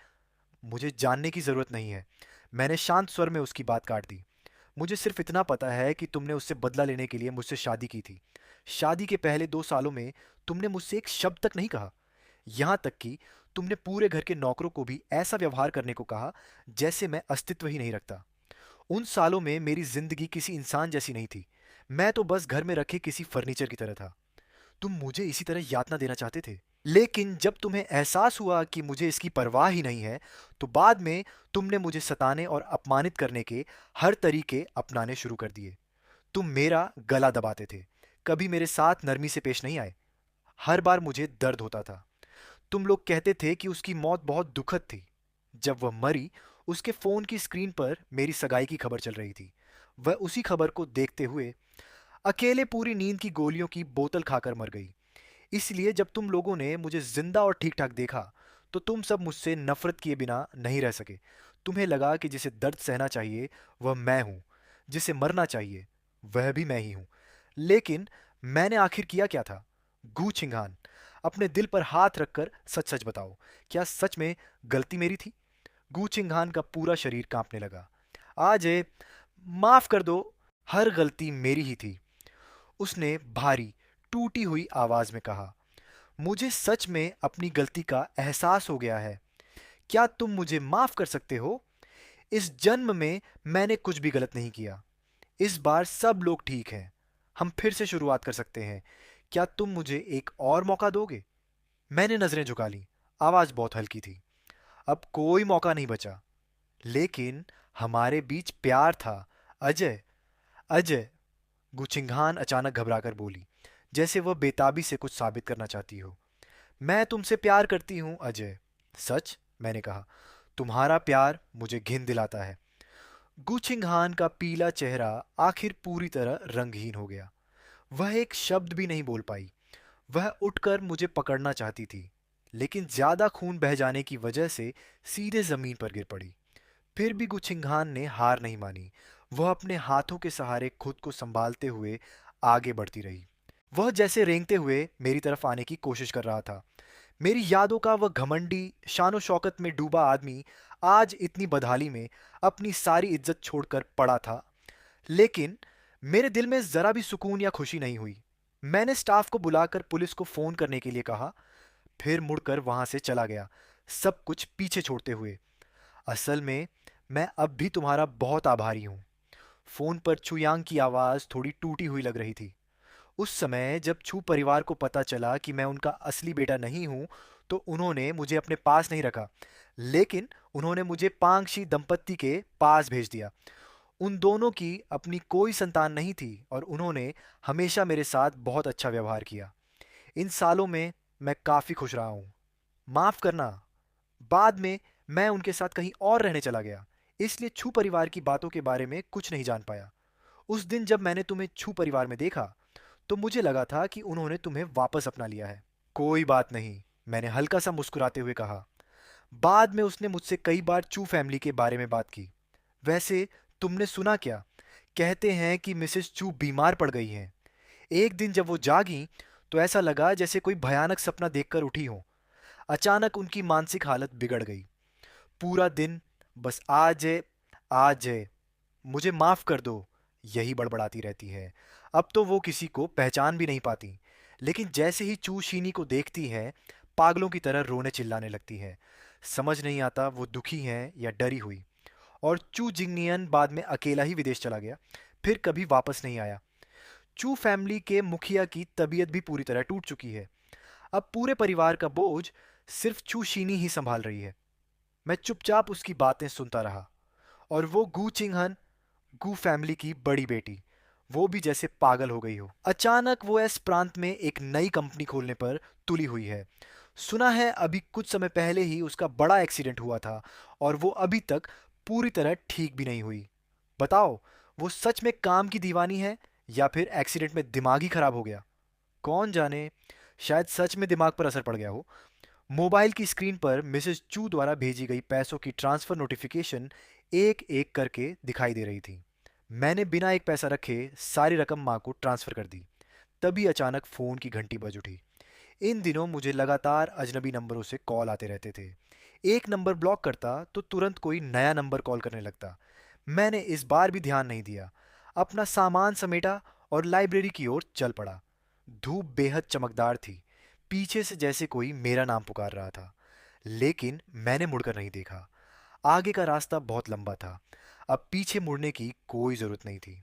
मुझे जानने की जरूरत नहीं है। मैंने शांत स्वर में उसकी बात काट दी। मुझे सिर्फ इतना पता है कि तुमने उससे बदला लेने के लिए मुझसे शादी की थी। शादी के पहले 2 सालों में तुमने मुझसे एक शब्द तक नहीं कहा। यहां तक कि तुमने पूरे घर के नौकरों को भी ऐसा व्यवहार करने को कहा जैसे मैं अस्तित्व ही नहीं रखता। उन सालों में मेरी जिंदगी किसी इंसान जैसी नहीं थी। मैं तो बस घर में रखे किसी फर्नीचर की तरह था। तुम मुझे इसी तरह यातना देना चाहते थे, लेकिन जब तुम्हें एहसास हुआ कि मुझे इसकी परवाह ही नहीं है, तो बाद में तुमने मुझे सताने और अपमानित करने के हर तरीके अपनाने शुरू कर दिए। तुम मेरा गला दबाते थे, कभी मेरे साथ नरमी से पेश नहीं आए। हर बार मुझे दर्द होता था। तुम लोग कहते थे कि उसकी मौत बहुत दुखद थी। जब वह मरी, उसके फोन की स्क्रीन पर मेरी सगाई की खबर चल रही थी। वह उसी खबर को देखते हुए अकेले पूरी नींद की गोलियों की बोतल खाकर मर गई। इसलिए जब तुम लोगों ने मुझे जिंदा और ठीक ठाक देखा, तो तुम सब मुझसे नफरत किए बिना नहीं रह सके। तुम्हें लगा कि जिसे दर्द सहना चाहिए वह मैं हूं, जिसे मरना चाहिए वह भी मैं ही हूं। लेकिन मैंने आखिर किया क्या था? गू छिंगान, अपने दिल पर हाथ रखकर सच सच बताओ, क्या सच में गलती मेरी थी? गू छिंगान का पूरा शरीर कांपने लगा। आज माफ कर दो, हर गलती मेरी ही थी, उसने भारी टूटी हुई आवाज में कहा। मुझे सच में अपनी गलती का एहसास हो गया है। क्या तुम मुझे माफ कर सकते हो? इस जन्म में मैंने कुछ भी गलत नहीं किया। इस बार सब लोग ठीक हैं। हम फिर से शुरुआत कर सकते हैं। क्या तुम मुझे एक और मौका दोगे? मैंने नजरें झुका ली। आवाज बहुत हल्की थी। अब कोई मौका नहीं बचा। लेकिन हमारे बीच प्यार था। अजय, अजय, गुचिंघान अचानक घबराकर बोली, जैसे वह बेताबी से कुछ साबित करना चाहती हो। मैं तुमसे प्यार करती हूं अजय। सच? मैंने कहा। तुम्हारा प्यार मुझे घिन दिलाता है। गुचिंघान का पीला चेहरा आखिर पूरी तरह रंगहीन हो गया। वह एक शब्द भी नहीं बोल पाई। वह उठकर मुझे पकड़ना चाहती थी, लेकिन ज्यादा खून बह जाने की वजह से सीधे जमीन पर गिर पड़ी। फिर भी गुचिंघान ने हार नहीं मानी। वह अपने हाथों के सहारे खुद को संभालते हुए आगे बढ़ती रही। वह जैसे रेंगते हुए मेरी तरफ आने की कोशिश कर रहा था। मेरी यादों का वह घमंडी, शानो शौकत में डूबा आदमी आज इतनी बदहाली में अपनी सारी इज्जत छोड़कर पड़ा था। लेकिन मेरे दिल में जरा भी सुकून या खुशी नहीं हुई। मैंने स्टाफ को बुलाकर पुलिस को फोन करने के लिए कहा, फिर मुड़कर वहां से चला गया, सब कुछ पीछे छोड़ते हुए। असल में मैं अब भी तुम्हारा बहुत आभारी हूँ। फोन पर चुयांग की आवाज़ थोड़ी टूटी हुई लग रही थी। उस समय जब छू परिवार को पता चला कि मैं उनका असली बेटा नहीं हूँ, तो उन्होंने मुझे अपने पास नहीं रखा, लेकिन उन्होंने मुझे पांगशी दंपत्ति के पास भेज दिया। उन दोनों की अपनी कोई संतान नहीं थी और उन्होंने हमेशा मेरे साथ बहुत अच्छा व्यवहार किया। इन सालों में मैं काफ़ी खुश रहा हूँ। माफ़ करना, बाद में मैं उनके साथ कहीं और रहने चला गया, इसलिए छू परिवार की बातों के बारे में कुछ नहीं जान पाया। उस दिन जब मैंने तुम्हें छू परिवार में देखा, तो मुझे लगा था कि उन्होंने तुम्हें वापस अपना लिया है। कोई बात नहीं, मैंने हल्का सा मुस्कुराते हुए कहा। बाद में उसने मुझसे कई बार चू फैमिली के बारे में बात की। वैसे तुमने सुना क्या? कहते हैं कि मिसेस चू बीमार पड़ गई हैं। एक दिन जब वो जागी, तो ऐसा लगा जैसे कोई भयानक सपना देखकर उठी हो। अचानक उनकी मानसिक हालत बिगड़ गई। पूरा दिन बस आज है, आज है, मुझे माफ कर दो, यही बड़बड़ाती रहती है। अब तो वो किसी को पहचान भी नहीं पाती, लेकिन जैसे ही चू शीनी को देखती है, पागलों की तरह रोने चिल्लाने लगती है। समझ नहीं आता वो दुखी हैं या डरी हुई। और चू जिंगनियन बाद में अकेला ही विदेश चला गया, फिर कभी वापस नहीं आया। चू फैमिली के मुखिया की तबीयत भी पूरी तरह टूट चुकी है। अब पूरे परिवार का बोझ सिर्फ चू शीनी ही संभाल रही है। मैं चुपचाप उसकी बातें सुनता रहा। और वो गू चिंगहन, गू फैमिली की बड़ी बेटी, वो भी जैसे पागल हो गई हो। अचानक वो इस प्रांत में एक नई कंपनी खोलने पर तुली हुई है। सुना है अभी कुछ समय पहले ही उसका बड़ा एक्सीडेंट हुआ था और वो अभी तक पूरी तरह ठीक भी नहीं हुई। बताओ, वो सच में काम की दीवानी है या फिर एक्सीडेंट में दिमाग ही खराब हो गया? कौन जाने, शायद सच में दिमाग पर असर पड़ गया हो। मोबाइल की स्क्रीन पर मिसेस चू द्वारा भेजी गई पैसों की ट्रांसफर नोटिफिकेशन एक एक करके दिखाई दे रही थी। मैंने बिना एक पैसा रखे सारी रकम माँ को ट्रांसफर कर दी। तभी अचानक फोन की घंटी बज उठी। इन दिनों मुझे लगातार अजनबी नंबरों से कॉल आते रहते थे। एक नंबर ब्लॉक करता तो तुरंत कोई नया नंबर कॉल करने लगता। मैंने इस बार भी ध्यान नहीं दिया, अपना सामान समेटा और लाइब्रेरी की ओर चल पड़ा। धूप बेहद चमकदार थी, पीछे से जैसे कोई मेरा नाम पुकार रहा था। लेकिन मैंने मुड़कर नहीं देखा। आगे का रास्ता बहुत लंबा था, अब पीछे मुड़ने की कोई जरूरत नहीं थी।